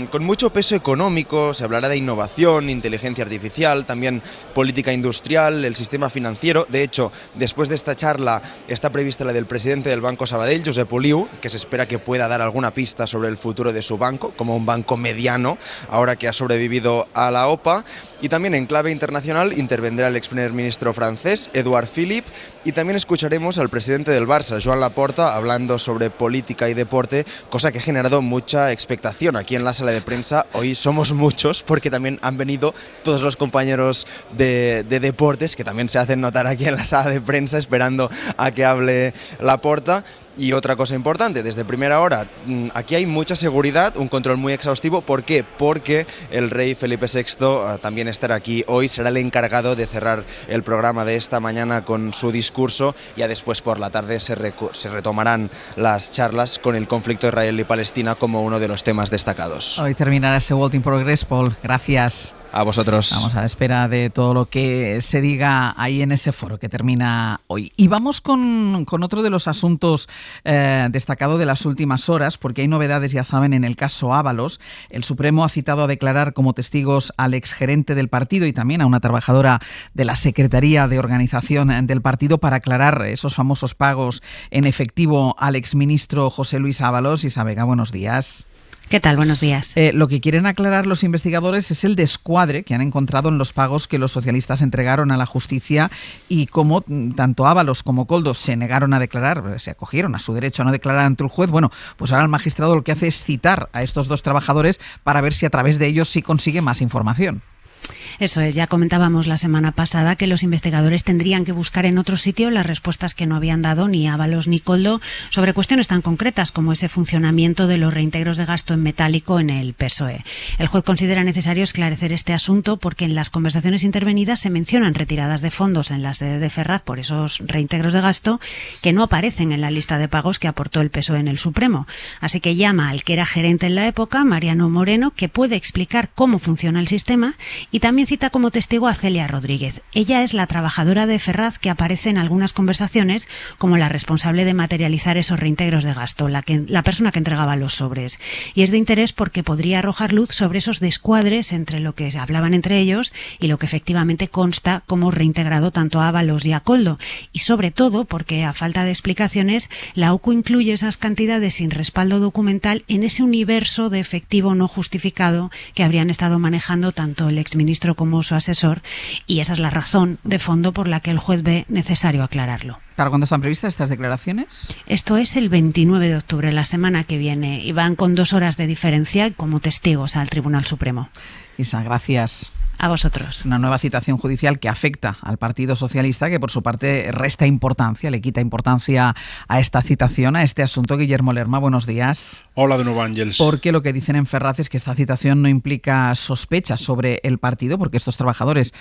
con mucho peso económico, se hablará de innovación, inteligencia artificial, también política industrial, el sistema financiero. De hecho, después de esta charla está prevista la del presidente del Banco Sabadell, Josep Oliu, que se espera que pueda dar alguna pista sobre el futuro de su banco, como un banco mediano, ahora que ha sobrevivido a la OPA. Y también en clave internacional intervendrá el ex primer ministro francés, Édouard Philippe, y también escucharemos al presidente del Barça, Joan Laporta, hablando sobre política y deporte, cosa que ha generado mucha expectación aquí en la sala de prensa. Hoy somos muchos, porque también han venido todos los compañeros de deportes, que también se hacen notar aquí en la sala de prensa, esperando a que hable Laporta. Y otra cosa importante, desde primera hora, aquí hay mucha seguridad, un control muy exhaustivo. ¿Por qué? Porque el rey Felipe VI también estará aquí hoy, será el encargado de cerrar el programa de esta mañana con su discurso. Ya después por la tarde se retomarán las charlas con el conflicto Israel y Palestina como uno de los temas destacados. Hoy terminará ese Work in Progress, Paul. Gracias. A vosotros. Vamos a la espera de todo lo que se diga ahí en ese foro que termina hoy. Y vamos con otro de los asuntos destacados de las últimas horas, porque hay novedades, ya saben, en el caso Ábalos. El Supremo ha citado a declarar como testigos al exgerente del partido y también a una trabajadora de la Secretaría de Organización del partido para aclarar esos famosos pagos en efectivo al exministro José Luis Ábalos. Isa Vega, buenos días. ¿Qué tal? Buenos días. Lo que quieren aclarar los investigadores es el descuadre que han encontrado en los pagos que los socialistas entregaron a la justicia y cómo tanto Ábalos como Koldo se negaron a declarar, se acogieron a su derecho a no declarar ante el juez. Bueno, pues ahora el magistrado lo que hace es citar a estos dos trabajadores para ver si a través de ellos sí consigue más información. Eso es, ya comentábamos la semana pasada que los investigadores tendrían que buscar en otro sitio las respuestas que no habían dado ni Ábalos ni Koldo sobre cuestiones tan concretas como ese funcionamiento de los reintegros de gasto en metálico en el PSOE. El juez considera necesario esclarecer este asunto porque en las conversaciones intervenidas se mencionan retiradas de fondos en la sede de Ferraz por esos reintegros de gasto que no aparecen en la lista de pagos que aportó el PSOE en el Supremo. Así que llama al que era gerente en la época, Mariano Moreno, que puede explicar cómo funciona el sistema, y también cita como testigo a Celia Rodríguez. Ella es la trabajadora de Ferraz que aparece en algunas conversaciones como la responsable de materializar esos reintegros de gasto, la persona que entregaba los sobres. Y es de interés porque podría arrojar luz sobre esos descuadres entre lo que se hablaban entre ellos y lo que efectivamente consta como reintegrado tanto a Ábalos y a Koldo. Y sobre todo porque, a falta de explicaciones, la OCU incluye esas cantidades sin respaldo documental en ese universo de efectivo no justificado que habrían estado manejando tanto el exministro como su asesor, y esa es la razón de fondo por la que el juez ve necesario aclararlo. ¿Para cuándo están previstas estas declaraciones? Esto es el 29 de octubre, la semana que viene, y van con 2 horas de diferencia como testigos al Tribunal Supremo. Isa, gracias. A vosotros. Una nueva citación judicial que afecta al Partido Socialista, que por su parte resta importancia, le quita importancia a esta citación, a este asunto. Guillermo Lerma, buenos días. Hola de nuevo, Ángeles. Porque lo que dicen en Ferraz es que esta citación no implica sospechas sobre el partido, porque estos trabajadores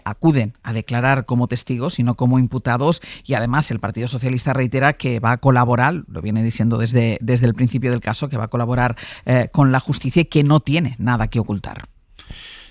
acuden a declarar como testigos y no como imputados, y además el Partido Socialista reitera que va a colaborar, lo viene diciendo desde el principio del caso, que va a colaborar con la justicia y que no tiene nada que ocultar.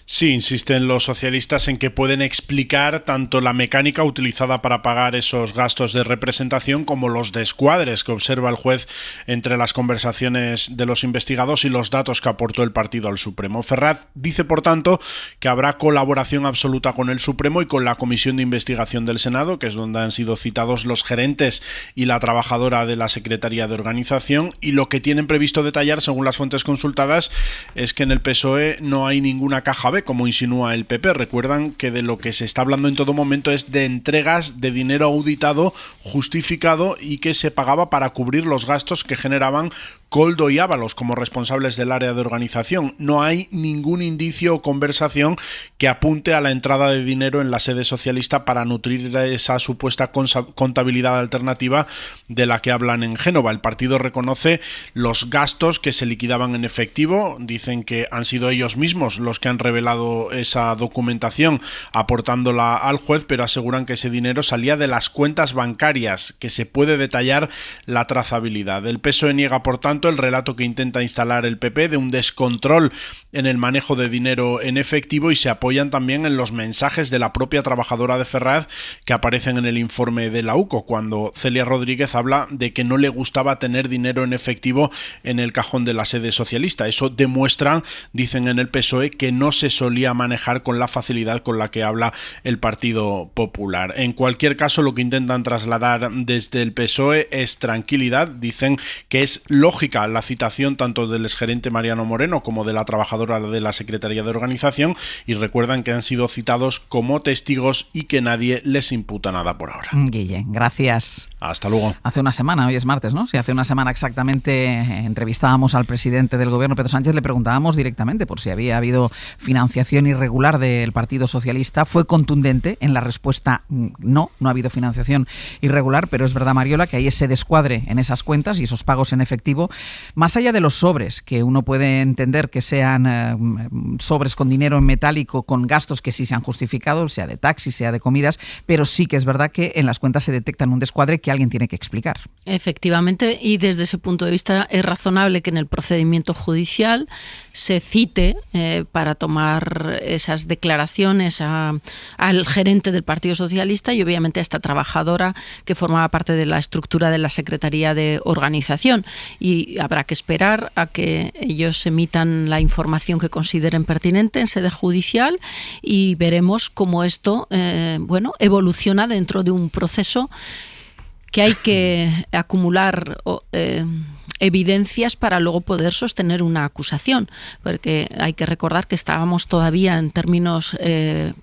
Sí, insisten los socialistas en que pueden explicar tanto la mecánica utilizada para pagar esos gastos de representación como los descuadres que observa el juez entre las conversaciones de los investigados y los datos que aportó el partido al Supremo. Ferraz dice, por tanto, que habrá colaboración absoluta con el Supremo y con la Comisión de Investigación del Senado, que es donde han sido citados los gerentes y la trabajadora de la Secretaría de Organización, y lo que tienen previsto detallar, según las fuentes consultadas, es que en el PSOE no hay ninguna caja B, como insinúa el PP. Recuerdan que de lo que se está hablando en todo momento es de entregas de dinero auditado, justificado y que se pagaba para cubrir los gastos que generaban Koldo y Ábalos como responsables del área de organización. No hay ningún indicio o conversación que apunte a la entrada de dinero en la sede socialista para nutrir esa supuesta contabilidad alternativa de la que hablan en Génova. El partido reconoce los gastos que se liquidaban en efectivo. Dicen que han sido ellos mismos los que han revelado esa documentación aportándola al juez, pero aseguran que ese dinero salía de las cuentas bancarias, que se puede detallar la trazabilidad. El PSOE niega, por tanto, el relato que intenta instalar el PP de un descontrol en el manejo de dinero en efectivo, y se apoyan también en los mensajes de la propia trabajadora de Ferraz que aparecen en el informe de la UCO, cuando Celia Rodríguez habla de que no le gustaba tener dinero en efectivo en el cajón de la sede socialista. Eso demuestra, dicen en el PSOE, que no se solía manejar con la facilidad con la que habla el Partido Popular. En cualquier caso, lo que intentan trasladar desde el PSOE es tranquilidad. Dicen que es lógica la citación tanto del exgerente Mariano Moreno como de la trabajadora de la Secretaría de Organización, y recuerdan que han sido citados como testigos y que nadie les imputa nada por ahora. Guille, gracias. Hasta luego. Hace una semana, hoy es martes, ¿no? Sí, hace una semana exactamente entrevistábamos al presidente del gobierno, Pedro Sánchez, le preguntábamos directamente por si había habido financiación irregular del Partido Socialista. Fue contundente en la respuesta: no ha habido financiación irregular, pero es verdad, Mariola, que hay ese descuadre en esas cuentas y esos pagos en efectivo Más allá de los sobres, que uno puede entender que sean sobres con dinero en metálico, con gastos que sí se han justificado, sea de taxi, sea de comidas, pero sí que es verdad que en las cuentas se detectan un descuadre que alguien tiene que explicar. Efectivamente, y desde ese punto de vista es razonable que en el procedimiento judicial se cite para tomar esas declaraciones al gerente del Partido Socialista y obviamente a esta trabajadora que formaba parte de la estructura de la Secretaría de Organización, y habrá que esperar a que ellos emitan la información que consideren pertinente en sede judicial y veremos cómo esto evoluciona dentro de un proceso que hay que acumular evidencias para luego poder sostener una acusación, porque hay que recordar que estábamos todavía en términos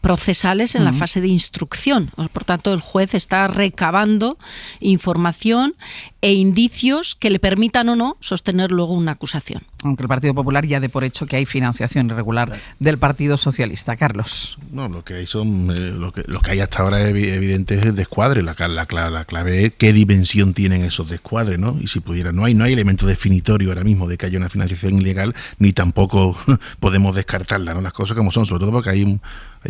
procesales en la fase de instrucción. Por tanto, el juez está recabando información e indicios que le permitan o no sostener luego una acusación. Aunque el Partido Popular ya dé por hecho que hay financiación irregular del Partido Socialista. Carlos. No, lo que hay son lo que hay hasta ahora evidente es el descuadre. La clave es qué dimensión tienen esos descuadres, ¿no? Y si pudiera, no hay elemento definitorio ahora mismo de que haya una financiación ilegal, ni tampoco podemos descartarla, ¿no? Las cosas como son, sobre todo porque hay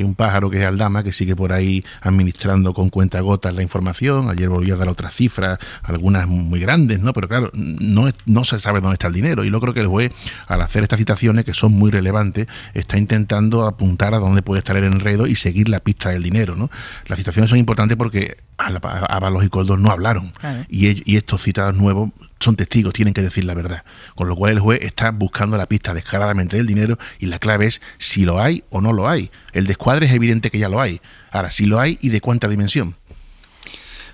un pájaro que es Aldama que sigue por ahí administrando con cuentagotas la información. Ayer volvió a dar otras cifras, algunas muy grandes, ¿no? Pero claro, no se sabe dónde está el dinero, y yo creo que el juez, al hacer estas citaciones que son muy relevantes, está intentando apuntar a dónde puede estar el enredo y seguir la pista del dinero, ¿no? Las citaciones son importantes porque Ábalos y Koldo no hablaron, claro. y estos citados nuevos son testigos, tienen que decir la verdad, con lo cual el juez está buscando la pista descaradamente del dinero, y la clave es si lo hay o no lo hay. El descuadre es evidente que ya lo hay, ahora si lo hay y de cuánta dimensión.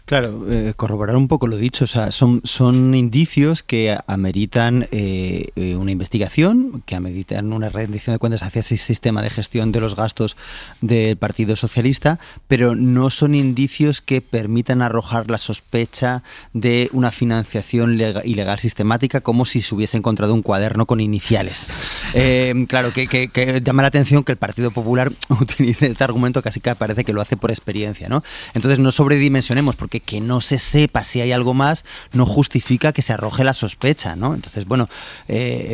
Claro, corroborar un poco lo dicho, o sea, son indicios que ameritan una investigación, que ameritan una rendición de cuentas hacia ese sistema de gestión de los gastos del Partido Socialista, pero no son indicios que permitan arrojar la sospecha de una financiación ilegal sistemática, como si se hubiese encontrado un cuaderno con iniciales. Claro, que llama la atención que el Partido Popular utilice este argumento, casi que parece que lo hace por experiencia, ¿no? Entonces no sobredimensionemos, porque que no se sepa si hay algo más no justifica que se arroje la sospecha, ¿no? Entonces, bueno,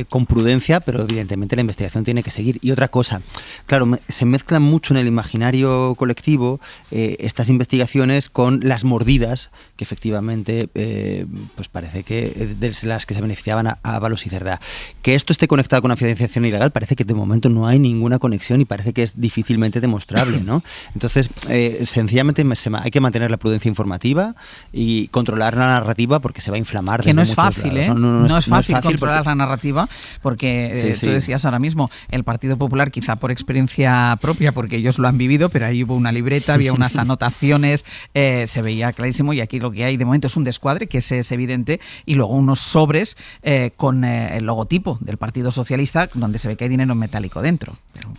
con prudencia, pero evidentemente la investigación tiene que seguir. Y otra cosa, claro, se mezclan mucho en el imaginario colectivo estas investigaciones con las mordidas que efectivamente pues parece que de las que se beneficiaban a Ábalos y Cerdá. Que esto esté conectado con una financiación ilegal parece que de momento no hay ninguna conexión y parece que es difícilmente demostrable, ¿no? Entonces, sencillamente hay que mantener la prudencia informativa y controlar la narrativa, porque se va a inflamar. Que no es fácil, ¿eh? No es fácil controlar porque la narrativa, porque tú decías ahora mismo, el Partido Popular, quizá por experiencia propia, porque ellos lo han vivido, pero ahí hubo una libreta, había unas anotaciones, se veía clarísimo, y aquí lo que hay de momento es un descuadre, que es evidente, y luego unos sobres con el logotipo del Partido Socialista, donde se ve que hay dinero metálico dentro. Pero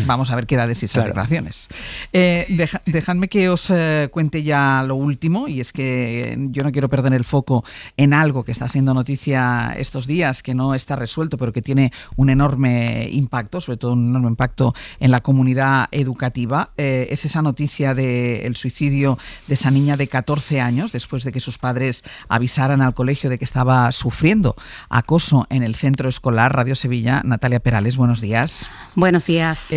vamos a ver qué da de esas declaraciones. Dejadme que os cuente ya lo último, y es que yo no quiero perder el foco en algo que está siendo noticia estos días, que no está resuelto, pero que tiene un enorme impacto, sobre todo un enorme impacto en la comunidad educativa. Es esa noticia del suicidio de esa niña de 14 años, después de que sus padres avisaran al colegio de que estaba sufriendo acoso en el centro escolar. Radio Sevilla, Natalia Perales, buenos días. Buenos días.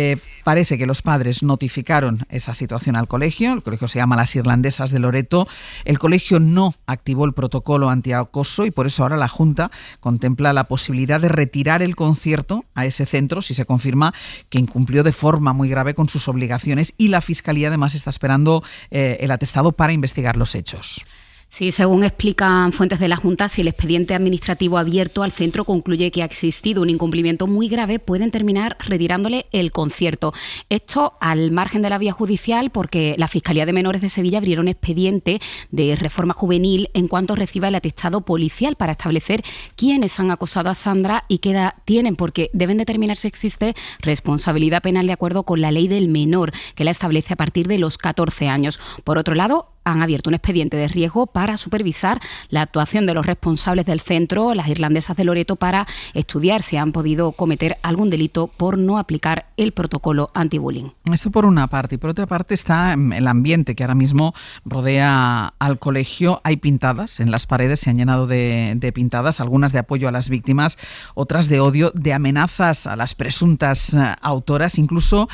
Parece que los padres notificaron esa situación al colegio. El colegio se llama Las Irlandesas de Loreto. El colegio no activó el protocolo antiacoso y por eso ahora la Junta contempla la posibilidad de retirar el concierto a ese centro si se confirma que incumplió de forma muy grave con sus obligaciones, y la Fiscalía además está esperando el atestado para investigar los hechos. Sí, según explican fuentes de la Junta, si el expediente administrativo abierto al centro concluye que ha existido un incumplimiento muy grave, pueden terminar retirándole el concierto. Esto al margen de la vía judicial, porque la Fiscalía de Menores de Sevilla abrió un expediente de reforma juvenil en cuanto reciba el atestado policial para establecer quiénes han acosado a Sandra y qué edad tienen, porque deben determinar si existe responsabilidad penal de acuerdo con la ley del menor, que la establece a partir de los 14 años. Por otro lado, han abierto un expediente de riesgo para supervisar la actuación de los responsables del centro, las irlandesas de Loreto, para estudiar si han podido cometer algún delito por no aplicar el protocolo anti-bullying. Eso por una parte. Y por otra parte está el ambiente que ahora mismo rodea al colegio. Hay pintadas en las paredes, se han llenado de pintadas, algunas de apoyo a las víctimas, otras de odio, de amenazas a las presuntas autoras. Incluso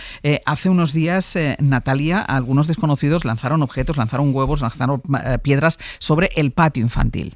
hace unos días, Natalia, algunos desconocidos lanzaron objetos, lanzaron huevos, lanzaron piedras sobre el patio infantil.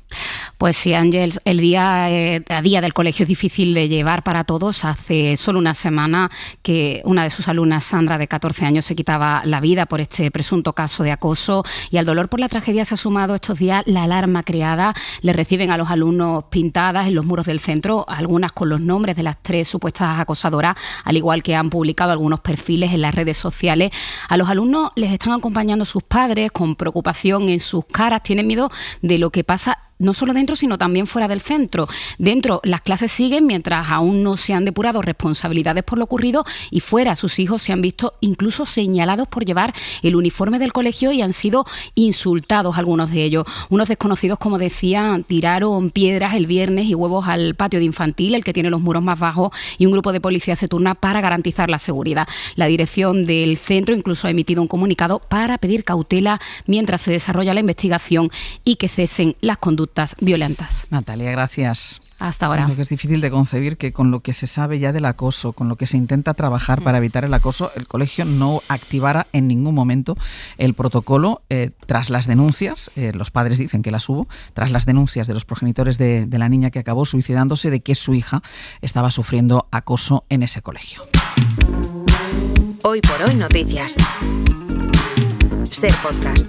Pues sí, Ángels, el día a día del colegio es difícil de llevar para todos. Hace solo una semana que una de sus alumnas, Sandra, de 14 años, se quitaba la vida por este presunto caso de acoso, y al dolor por la tragedia se ha sumado estos días la alarma creada. Le reciben a los alumnos pintadas en los muros del centro, algunas con los nombres de las 3 supuestas acosadoras, al igual que han publicado algunos perfiles en las redes sociales. A los alumnos les están acompañando sus padres con preocupación en sus caras, tienen miedo de lo que pasa no solo dentro, sino también fuera del centro. Dentro, las clases siguen mientras aún no se han depurado responsabilidades por lo ocurrido, y fuera, sus hijos se han visto incluso señalados por llevar el uniforme del colegio y han sido insultados algunos de ellos. Unos desconocidos, como decía, tiraron piedras el viernes y huevos al patio de infantil, el que tiene los muros más bajos, y un grupo de policía se turna para garantizar la seguridad. La dirección del centro incluso ha emitido un comunicado para pedir cautela mientras se desarrolla la investigación y que cesen las conductas violentas. Natalia, gracias. Hasta ahora. Es difícil de concebir que con lo que se sabe ya del acoso, con lo que se intenta trabajar para evitar el acoso, el colegio no activara en ningún momento el protocolo tras las denuncias, los padres dicen que las hubo, tras las denuncias de los progenitores de la niña que acabó suicidándose, de que su hija estaba sufriendo acoso en ese colegio. Hoy por hoy noticias. Ser podcast.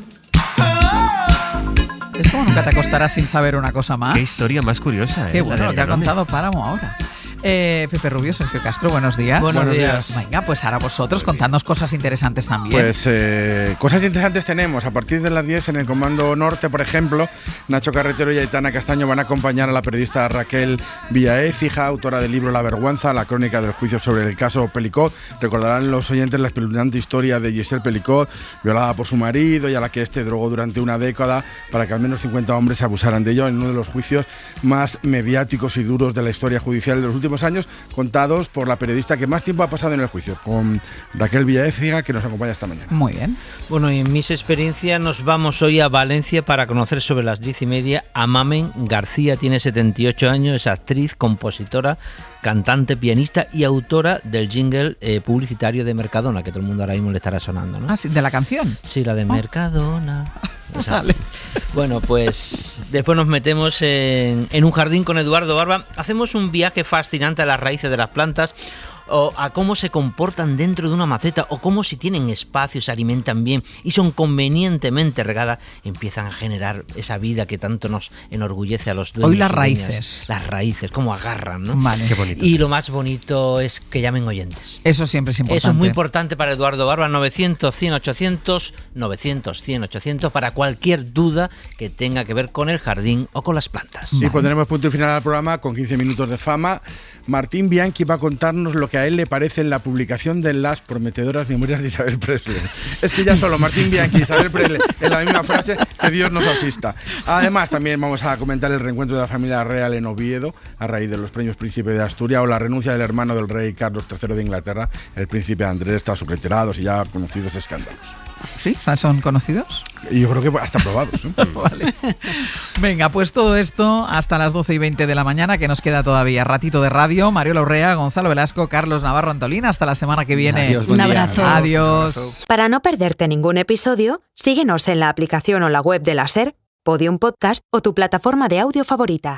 Es como nunca te acostarás sin saber una cosa más. Qué historia más curiosa. Qué bueno lo que ha contado Páramo ahora. Pepe Rubio, Sergio Castro, buenos días. Buenos días. Venga, pues ahora vosotros contadnos cosas interesantes también. Pues cosas interesantes tenemos. A partir de las 10 en el Comando Norte, por ejemplo, Nacho Carretero y Aitana Castaño van a acompañar a la periodista Raquel Villaécija, autora del libro La Vergüenza, la crónica del juicio sobre el caso Pelicot. Recordarán los oyentes la espeluznante historia de Giselle Pelicot, violada por su marido y a la que este drogó durante una década para que al menos 50 hombres se abusaran de ello en uno de los juicios más mediáticos y duros de la historia judicial de los últimos años, contados por la periodista que más tiempo ha pasado en el juicio, con Raquel Villaécija, que nos acompaña esta mañana. Muy bien. Bueno, y en mis experiencias nos vamos hoy a Valencia para conocer sobre las 10:30 a Mamen García. Tiene 78 años, es actriz, compositora, cantante, pianista y autora del jingle publicitario de Mercadona, que todo el mundo ahora mismo le estará sonando, ¿no? Ah, sí, ¿de la canción? Sí, la de Mercadona. Vale. Bueno, pues después nos metemos en un jardín con Eduardo Barba. Hacemos un viaje fascinante a las raíces de las plantas, o a cómo se comportan dentro de una maceta, o cómo, si tienen espacio, se alimentan bien y son convenientemente regadas, empiezan a generar esa vida que tanto nos enorgullece a los dueños. Hoy las raíces. Las raíces, cómo agarran, ¿no? Vale. Qué bonito. Y lo más bonito es que llamen oyentes. Eso siempre es importante. Eso es muy importante para Eduardo Barba. 900-100-800, 900-100-800, para cualquier duda que tenga que ver con el jardín o con las plantas. Sí, pondremos punto y final al programa con 15 minutos de fama. Martín Bianchi va a contarnos lo que a él le parece en la publicación de las prometedoras memorias de Isabel Presley. Es que ya solo Martín Bianchi y Isabel Presley en la misma frase, que Dios nos asista. Además, también vamos a comentar el reencuentro de la familia real en Oviedo a raíz de los premios Príncipe de Asturias, o la renuncia del hermano del rey Carlos III de Inglaterra, el príncipe Andrés, tras sus reiterados y ya conocidos escándalos. ¿Sí? ¿Son conocidos? Y yo creo que hasta probados, ¿no? Vale. Venga, pues todo esto hasta las 12:20 de la mañana, que nos queda todavía ratito de radio. Mariola Urrea, Gonzalo Velasco, Carlos Navarro Antolín. Hasta la semana que viene. Adiós, un abrazo. Adiós. Para no perderte ningún episodio, síguenos en la aplicación o la web de la SER, Podium Podcast o tu plataforma de audio favorita.